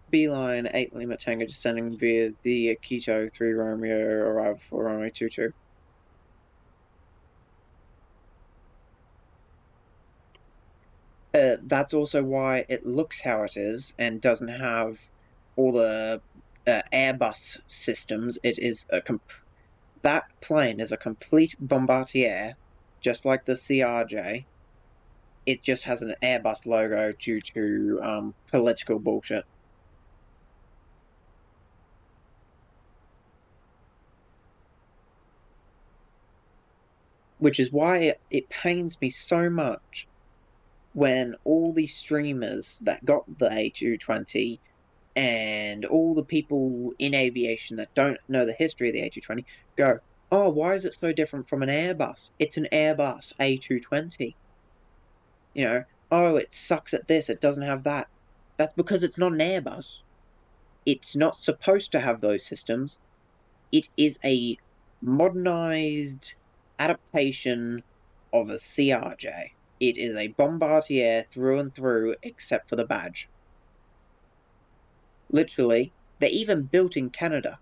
Beeline 8 Lima Tango descending via the Quito 3 Romeo arrival for runway 22. That's also why it looks how it is and doesn't have all the Airbus systems. It is that plane is a complete Bombardier, just like the CRJ. It just has an Airbus logo due to political bullshit. Which is why it pains me so much when all these streamers that got the A220 and all the people in aviation that don't know the history of the A220 go, oh, why is it so different from an Airbus? It's an Airbus A220. You know, oh, it sucks at this, it doesn't have that. That's because it's not an Airbus. It's not supposed to have those systems. It is a modernized adaptation of a CRJ. It is a Bombardier through and through, except for the badge. Literally, they're even built in Canada.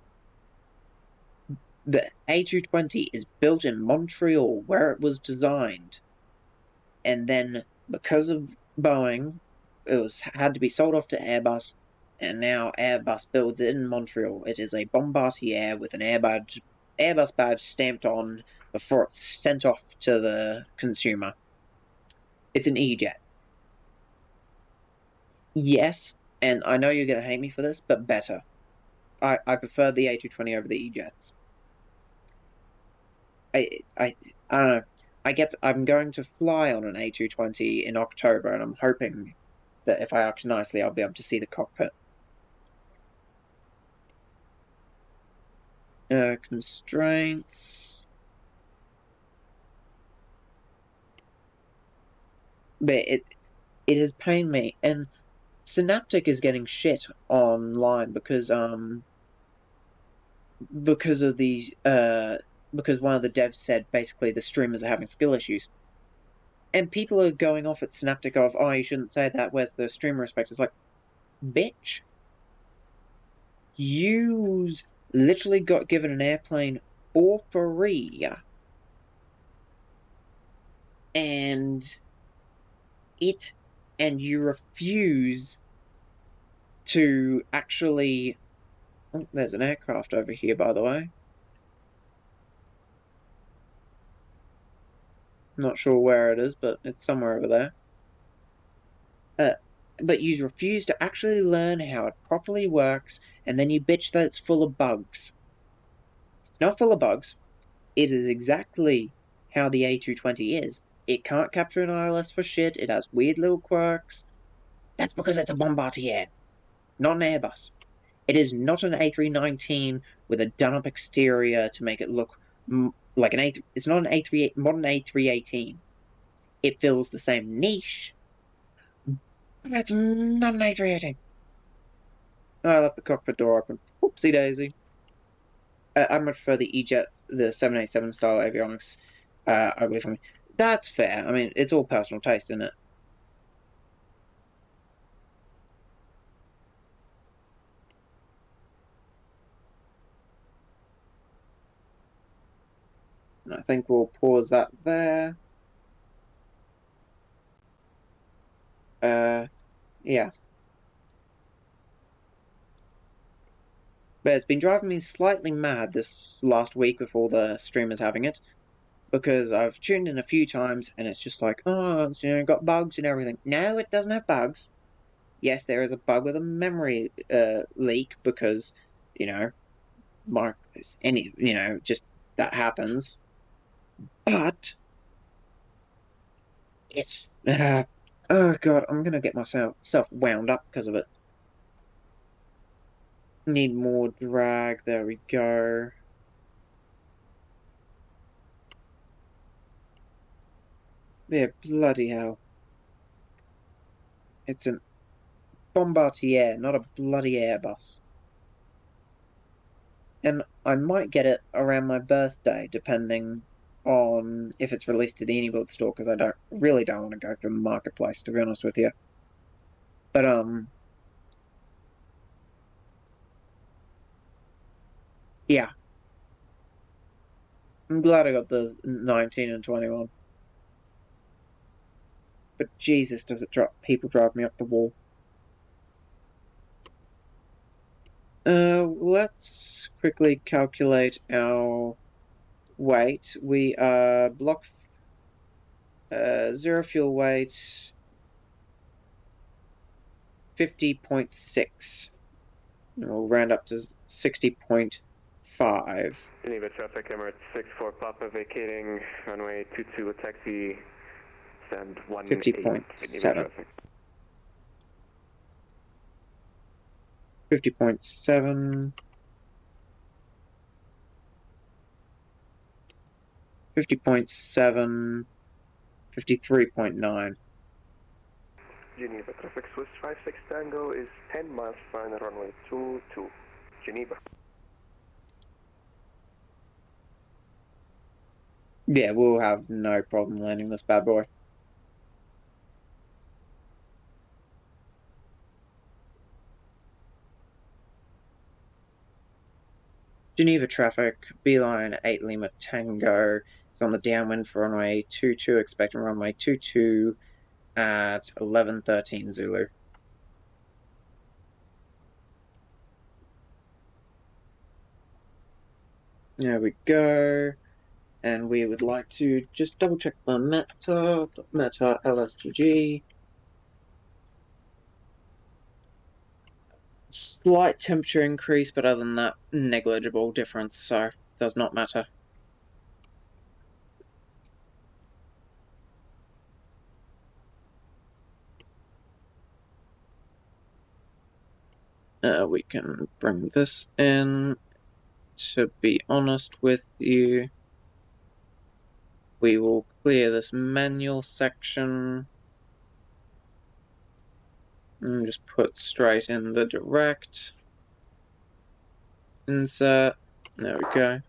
The A220 is built in Montreal, where it was designed. And then, because of Boeing, it had to be sold off to Airbus, and now Airbus builds it in Montreal. It is a Bombardier with an Airbus badge stamped on before it's sent off to the consumer. It's an E-Jet. Yes, and I know you're going to hate me for this, but better. I prefer the A220 over the E-Jets. I don't know. I'm going to fly on an A220 in October, and I'm hoping that if I act nicely, I'll be able to see the cockpit. Constraints. But it has pained me, and Synaptic is getting shit online because of these because one of the devs said basically the streamers are having skill issues. And people are going off at Synaptic of, oh, you shouldn't say that, where's the streamer respect? It's like, bitch, you literally got given an airplane for free. And you refuse to actually... Oh, there's an aircraft over here, by the way. Not sure where it is, but it's somewhere over there. But you refuse to actually learn how it properly works, and then you bitch that it's full of bugs. It's not full of bugs. It is exactly how the A220 is. It can't capture an ILS for shit. It has weird little quirks. That's because it's a Bombardier, not an Airbus. It is not an A319 with a done-up exterior to make it look like an A. It's not an modern A318. It fills the same niche, but it's not an A318. I left the cockpit door open. Whoopsie daisy. I much prefer the E-Jet, the 787 style avionics, ugly for me. That's fair. I mean, it's all personal taste, isn't it? think we'll pause that there. Yeah. But it's been driving me slightly mad this last week with all the streamers having it, because I've tuned in a few times and it's just like, oh, it's, got bugs and everything. No, it doesn't have bugs. Yes, there is a bug with a memory leak because, just that happens. But it's oh god, I'm gonna get myself wound up because of it. Need more drag. There we go. Yeah, bloody hell. It's an Bombardier, not a bloody Airbus. And I might get it around my birthday, depending on if it's released to the AnyBuild store, because I don't want to go through the marketplace, to be honest with you. But yeah, I'm glad I got the 19 and 21. But Jesus, does it people drive me up the wall. Let's quickly calculate our weight. We are block zero fuel weight 50.6. We'll round up to 60.5. Geneva traffic, Emirates 64 Papa vacating runway 22 with taxi, send 18. 50.7. 50.7. 50.7. 53.9. Geneva traffic Swiss 56 Tango is 10 miles per hour runway 22. Geneva. Yeah, we'll have no problem landing this bad boy. Geneva traffic, beeline 8 Lima Tango is on the downwind for runway 22, expecting runway 22 at 11:13 Zulu. There we go. And we would like to just double check the meta LSGG. Slight temperature increase, but other than that, negligible difference, so does not matter. We can bring this in. To be honest with you, we will clear this manual section and just put straight in the direct. Insert. There we go.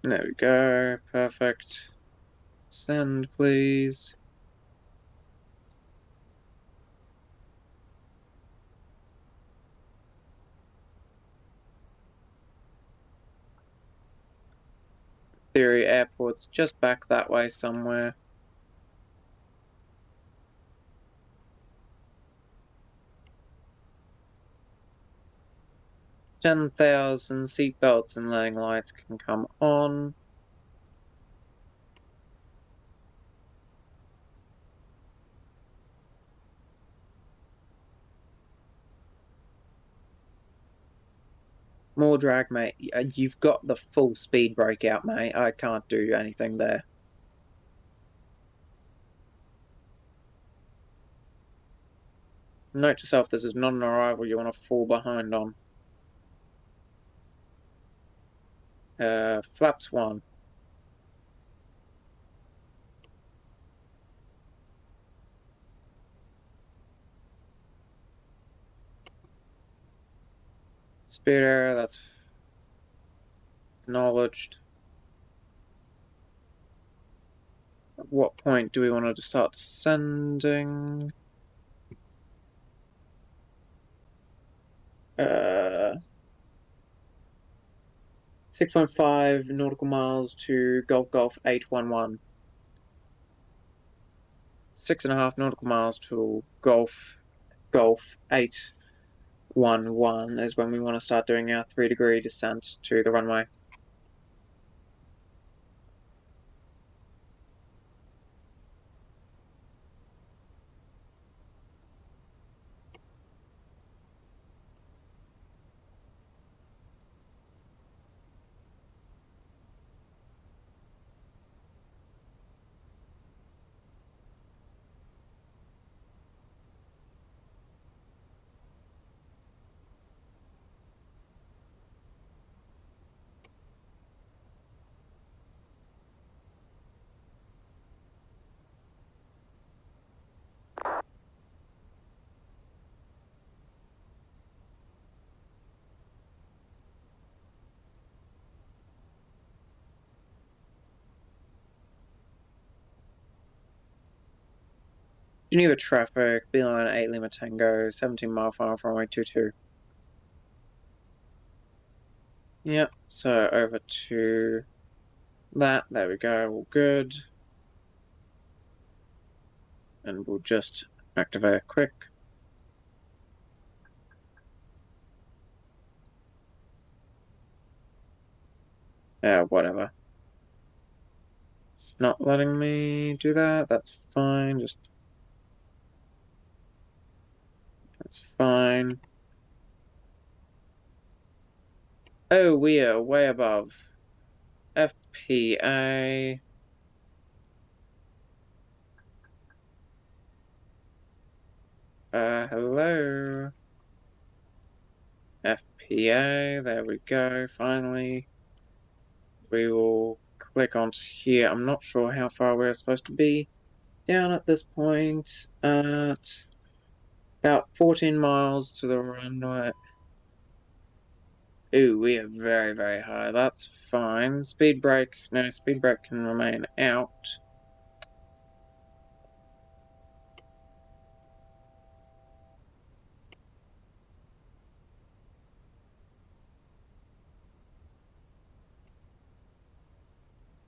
There we go. Perfect. Send, please. Theory airport's just back that way somewhere. 10,000 seatbelts and landing lights can come on. More drag, mate. You've got the full speed breakout, mate. I can't do anything there. Note to self, this is not an arrival you want to fall behind on. Flaps 1. Speed error, that's acknowledged. At what point do we want to start descending? 6.5 nautical miles to Golf 811. 6.5 nautical miles to Golf 811 is when we want to start doing our 3-degree descent to the runway. Geneva traffic, beeline 8 Lima Tango, 17 mile final from runway 22. Yep, so over to that, there we go, all good. And we'll just activate a quick. Whatever. It's not letting me do that, that's fine, that's fine. Oh, we are way above. FPA. Hello. FPA, there we go, finally. We will click onto here. I'm not sure how far we're supposed to be down at this point. At about 14 miles to the runway. Ooh, we are very, very high. That's fine. Speed brake. No, speed brake can remain out.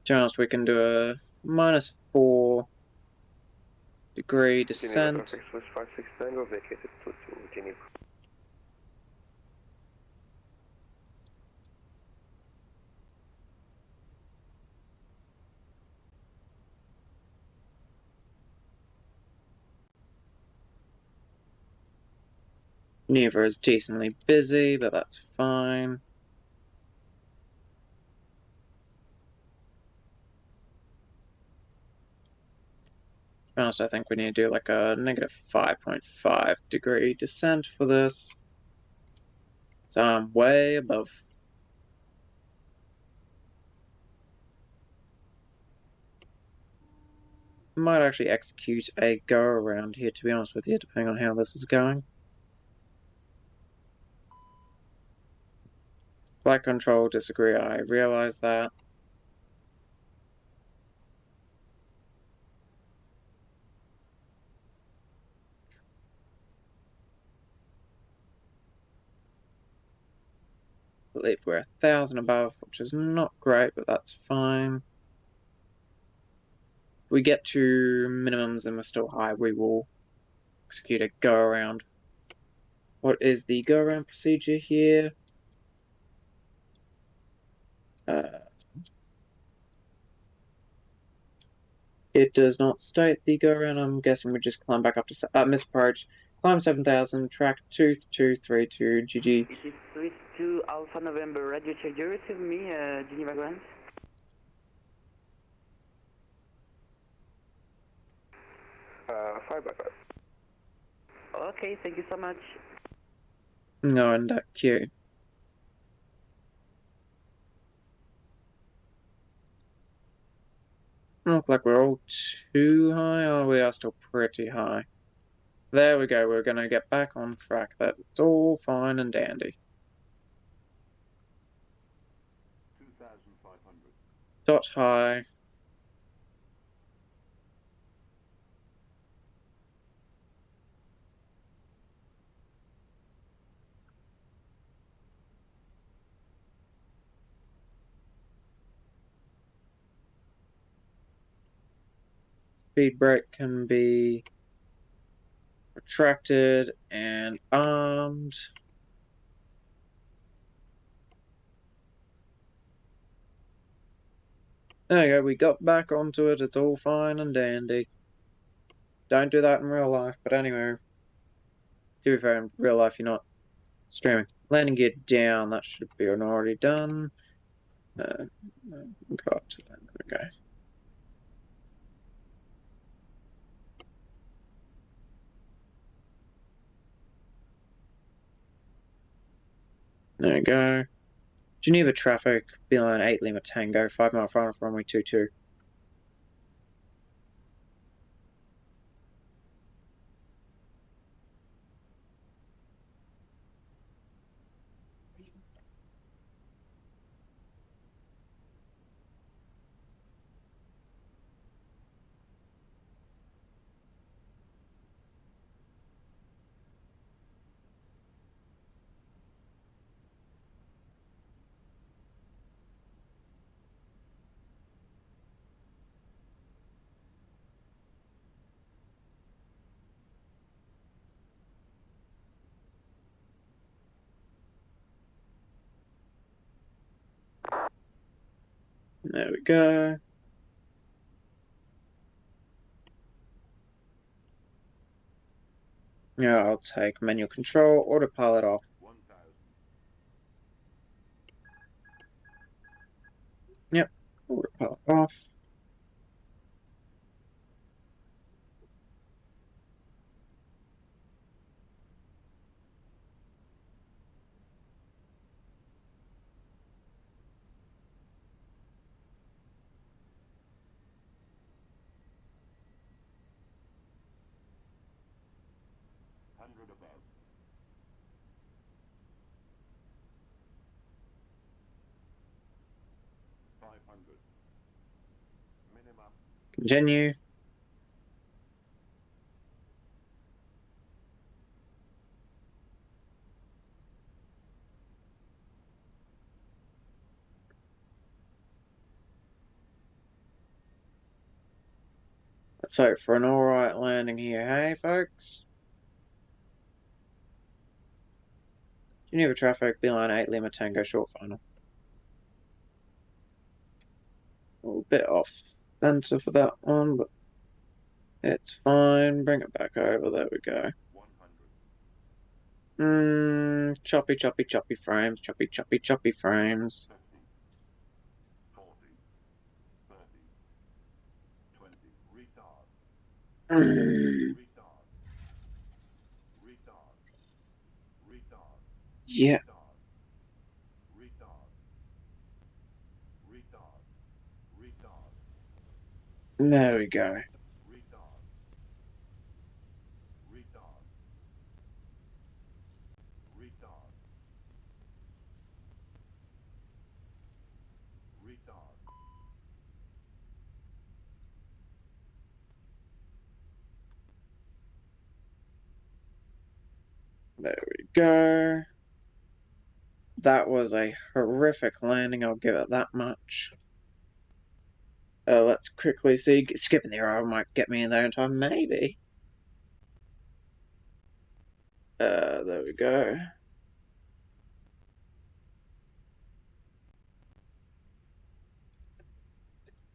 To be honest, we can do a -4 degree descent. Geneva traffic 56 Tango, vacated to Geneva. Geneva is decently busy, but that's fine. To be honest, I think we need to do like a -5.5 degree descent for this. So I'm way above. Might actually execute a go around here, to be honest with you, depending on how this is going. Flight control, disagree, I realize that. I believe we're 1,000 above, which is not great, but that's fine. If we get to minimums and we're still high, we will execute a go around. What is the go around procedure here? It does not state the go around. I'm guessing we just climb back up to misapproach. Climb 7,000, track 2232, GG. It is Swiss to Alpha November. Radio check. Do you receive me, Geneva Grand? 5 by 5. Okay, thank you so much. No, in that queue. Look like we're all too high. Oh, we are still pretty high. There we go. We're gonna get back on track. That's all fine and dandy. 2,500. Dot high. speed brake can be retracted and armed. There you go, we got back onto it, it's all fine and dandy. Don't do that in real life, but anyway. To be fair, in real life you're not streaming. Landing gear down, that should be already done. Go up to that, there we go. There we go. Geneva traffic, beeline 8 Lima Tango, 5 mile final for runway 22. There we go. Yeah, I'll take manual control, autopilot off. Yep, autopilot off. Continue. Let's hope for an alright landing here, hey folks? Geneva traffic, beeline 8 Lima Tango, short final. A little bit off center for that one, but it's fine. Bring it back over, there we go. Choppy frames, choppy frames. Yeah. There we go. There we go. That was a horrific landing, I'll give it that much. Let's quickly see. Skipping the arrow might get me in there in time, maybe. There we go.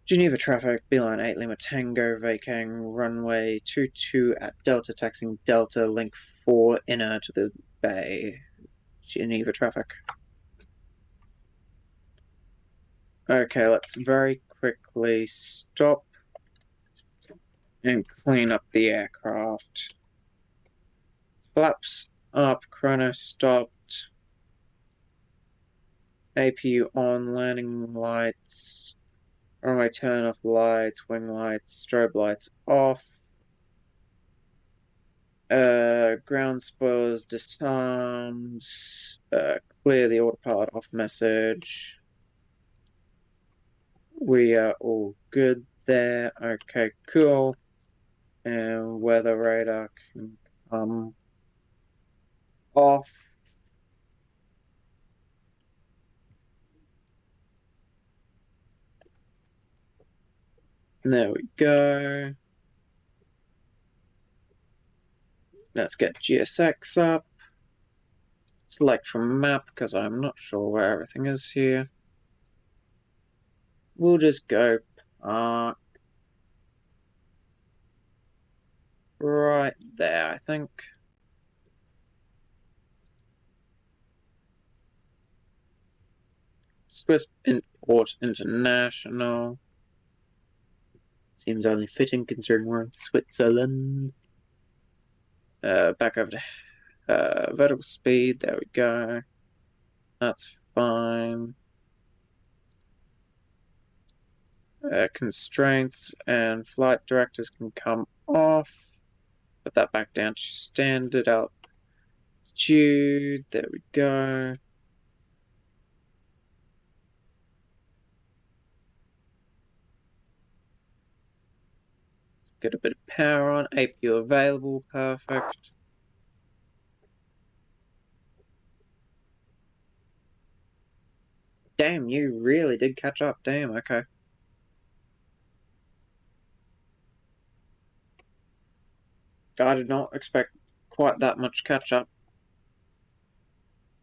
Geneva traffic, beeline 8 Lima Tango, vacating runway 22 at Delta, taxiing Delta, link 4 inner to the bay. Geneva traffic. Okay, let's very quickly stop and clean up the aircraft. Flaps up, chrono stopped. APU on, landing lights. Runway turn off lights, wing lights, strobe lights off. Ground spoilers disarmed. Clear the autopilot off message. We are all good there. Okay, cool. And weather radar can come off. There we go. Let's get GSX up. Select from map, because I'm not sure where everything is here. We'll just go park right there, I think. Swiss Import International. Seems only fitting considering we're in Switzerland. Back over to vertical speed. There we go. That's fine. Constraints and flight directors can come off. Put that back down to standard altitude. There we go. Let's get a bit of power on. APU available. Perfect. Damn, you really did catch up. Damn, okay. I did not expect quite that much catch up.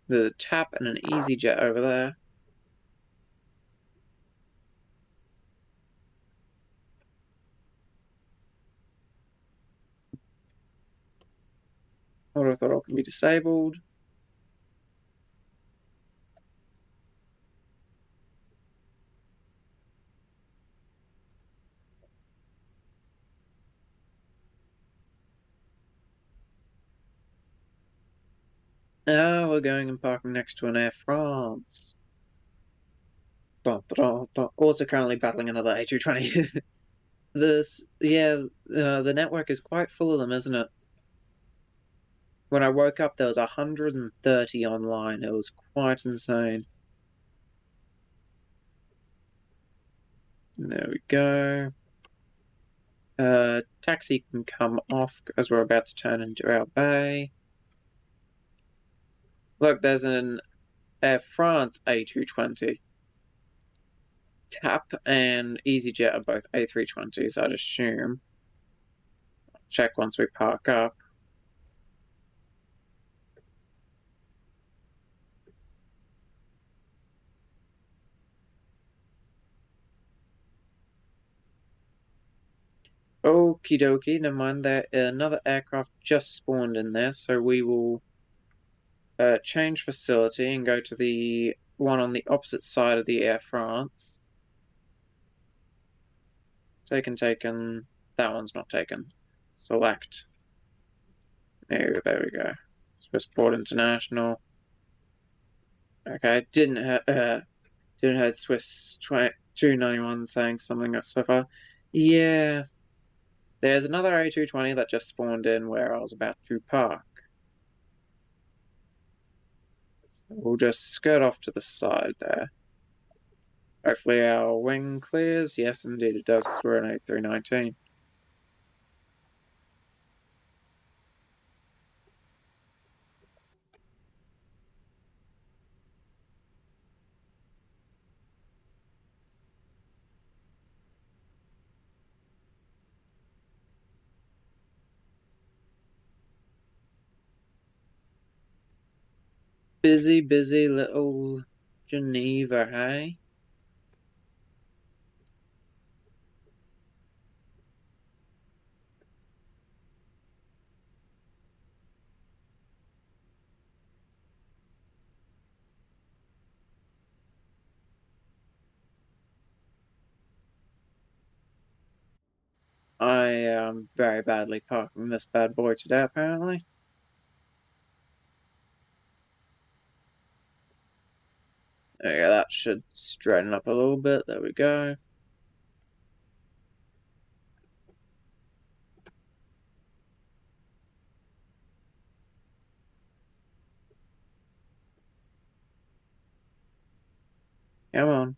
There's a tap and an EasyJet over there. Auto throttle can be disabled. Now we're going and parking next to an Air France. Dun, dun, dun. Also currently battling another A320. The network is quite full of them, isn't it? When I woke up, there was 130 online. It was quite insane. There we go. Taxi can come off as we're about to turn into our bay. Look, there's an Air France A220. TAP and EasyJet are both A320s, I'd assume. Check once we park up. Okie dokie, never mind. Another aircraft just spawned in there, so we will change facility and go to the one on the opposite side of the Air France. Taken. That one's not taken. Select. There we go. Swissport International. Okay, didn't have Swiss 291 saying something so far. Yeah. There's another A220 that just spawned in where I was about to park. So we'll just skirt off to the side there. Hopefully our wing clears. Yes, indeed it does, because we're an A319. Busy little Geneva, hey? I am very badly parking this bad boy today, apparently. There we go, that should straighten up a little bit. There we go. Come on.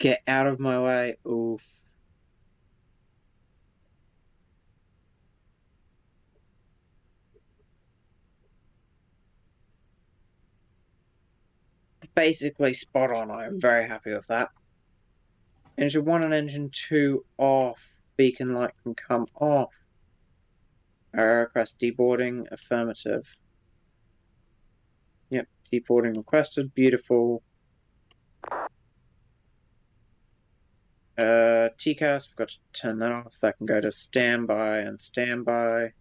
Get out of my way. Oof. Basically spot on. I'm very happy with that. Engine 1 and Engine 2 off. Beacon light can come off. Request deboarding. Affirmative. Yep, deboarding requested. Beautiful. TCAS, forgot to turn that off. That can go to standby and standby.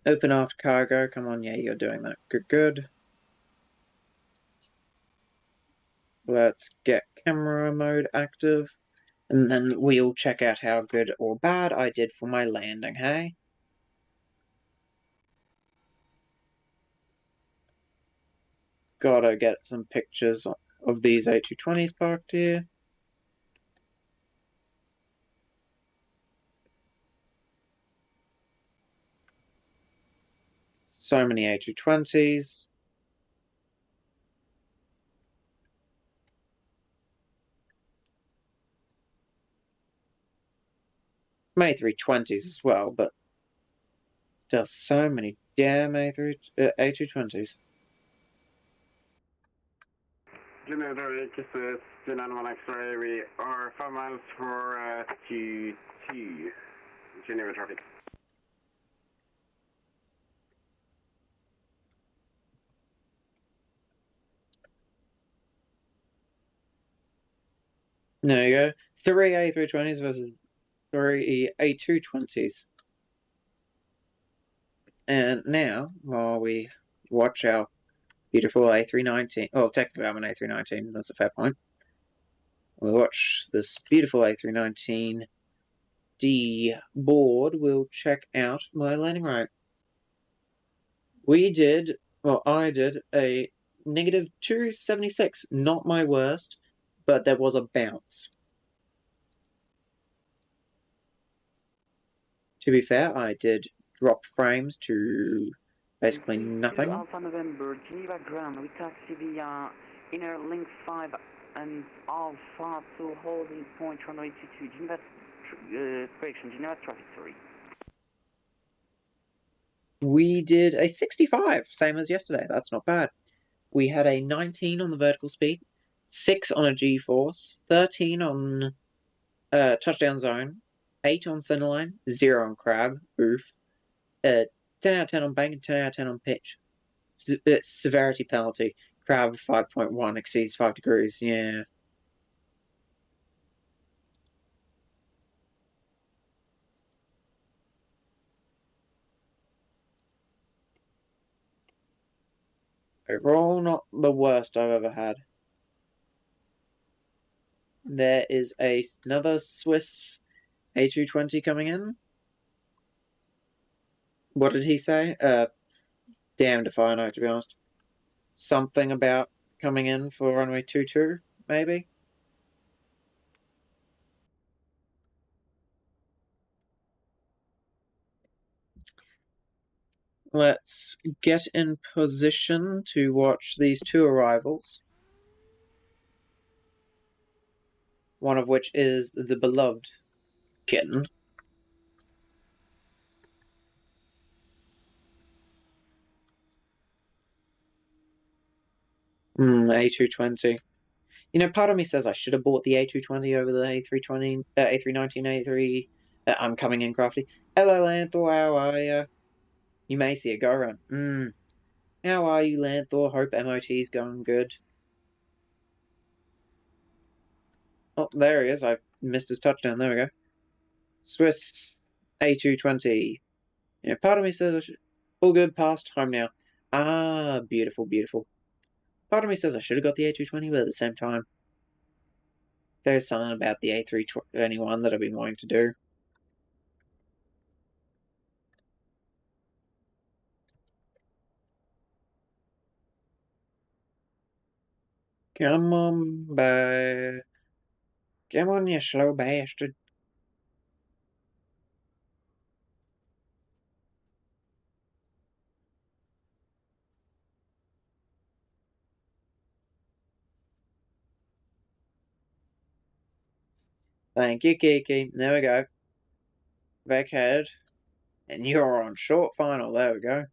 Open after cargo. Come on, yeah, you're doing that. Good, good. Let's get camera mode active. And then we'll check out how good or bad I did for my landing, hey? Gotta get some pictures of these A220s parked here. So many A220s. Some A320s as well, but still so many damn A220s. Generator Kisses, G91 X-ray, we are 5 miles for Q2, Geneva traffic. There you go. 3 A320s versus 3 A220s. And now, while we watch our beautiful A319, oh, technically I'm an A319, that's a fair point. We'll watch this beautiful A319 board, we'll check out my landing rate. I did a negative 276, not my worst, but there was a bounce. To be fair, I did drop frames to basically nothing. Alpha November, Geneva ground, we taxi via inner link 5 and Alpha to holding point runway 22, Geneva, correction, Geneva traffic, sorry. We did a 65, same as yesterday, that's not bad. We had a 19 on the vertical speed, 6 on a G-force, 13 on touchdown zone, 8 on centerline, 0 on crab, oof, 10 out of 10 on bank, and 10 out of 10 on pitch. Severity penalty, crab 5.1 exceeds 5 degrees, yeah. Overall, not the worst I've ever had. There is another Swiss A220 coming in. What did he say? Damned if I know, to be honest. Something about coming in for runway 22, maybe? Let's get in position to watch these two arrivals. One of which is the beloved kitten. A220. You know, part of me says I should have bought the A220 over the A320, A319, A3. I'm coming in crafty. Hello, Lanthor, how are you? You may see a go around. How are you, Lanthor? Hope MOT's going good. Oh, there he is. I've missed his touchdown. There we go. Swiss A220. You know, part of me says I should... All good, past, home now. Ah, beautiful, beautiful. Part of me says I should have got the A220, but at the same time, there's something about the A321 that I've been wanting to do. Come on, babe. Come on, you slow bastard. Thank you, Kiki. There we go. Vacated. And you're on short final. There we go.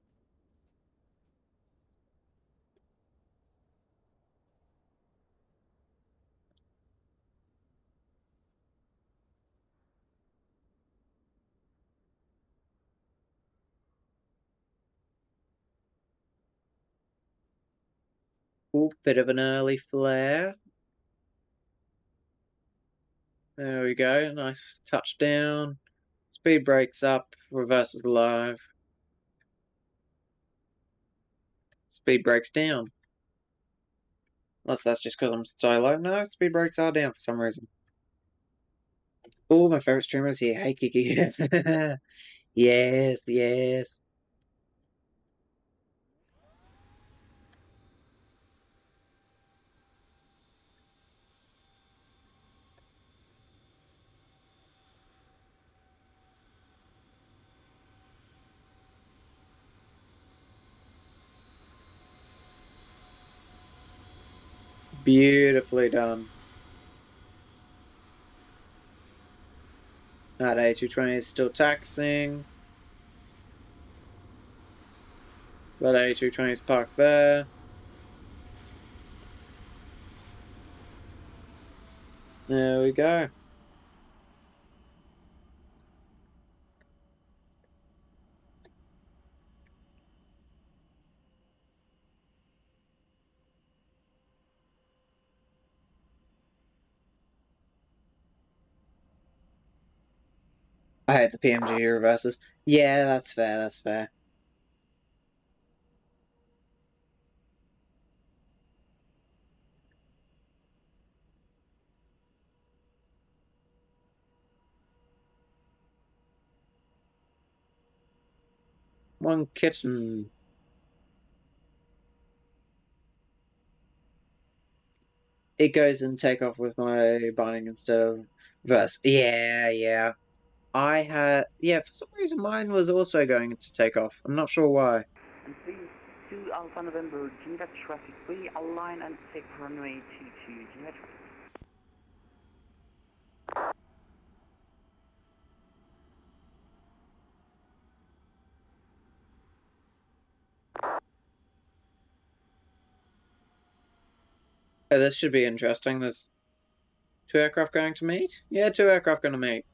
Ooh, bit of an early flare. There we go. Nice touchdown. Speed brakes up. Reverse is live. Speed brakes down. Unless that's just because I'm solo. No, speed brakes are down for some reason. Oh, my favorite streamer is here. Hey, Kiki. Yes, yes. Beautifully done. That A220 is still taxing. That A220 is parked there. There we go. I hate the PMG reverses. Yeah, that's fair, that's fair. One kitten. It goes in takeoff with my binding instead of reverse. Yeah, yeah. I had, yeah, for some reason mine was also going into takeoff. I'm not sure why. And please, 2 Alpha November, Geneva traffic, realign and take runway 22, Geneva traffic. Oh, this should be interesting. There's 2 aircraft going to meet? Yeah, 2 aircraft going to meet.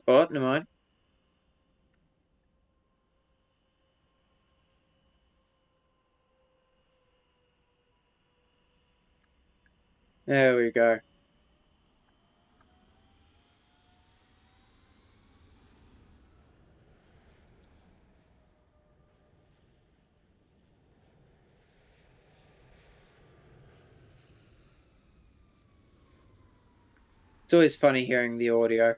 Oh, never mind. There we go. It's always funny hearing the audio.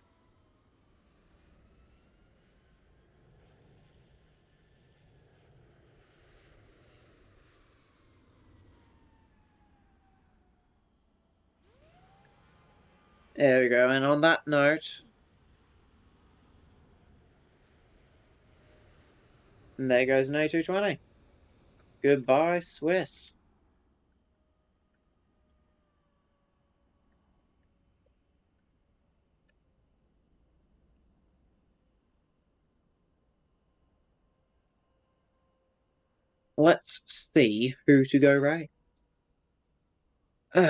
There we go. And on that note, and there goes an A220. Goodbye, Swiss. Let's see who to go right. Ah,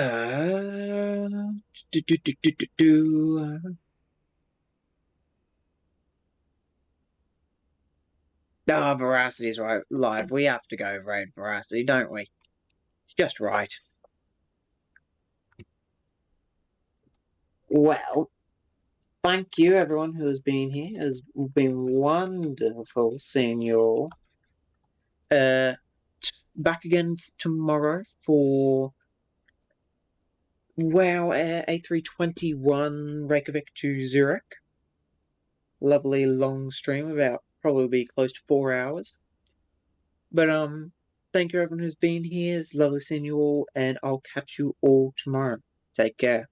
Veracity's right. Live. We have to go raid Veracity, don't we? It's just right. Well, thank you everyone who has been here. It's been wonderful seeing you all. Back again tomorrow for WoW Air A321 Reykjavik to Zurich. Lovely long stream, about probably close to 4 hours. But thank you everyone who's been here. It's lovely seeing you all, and I'll catch you all tomorrow. Take care.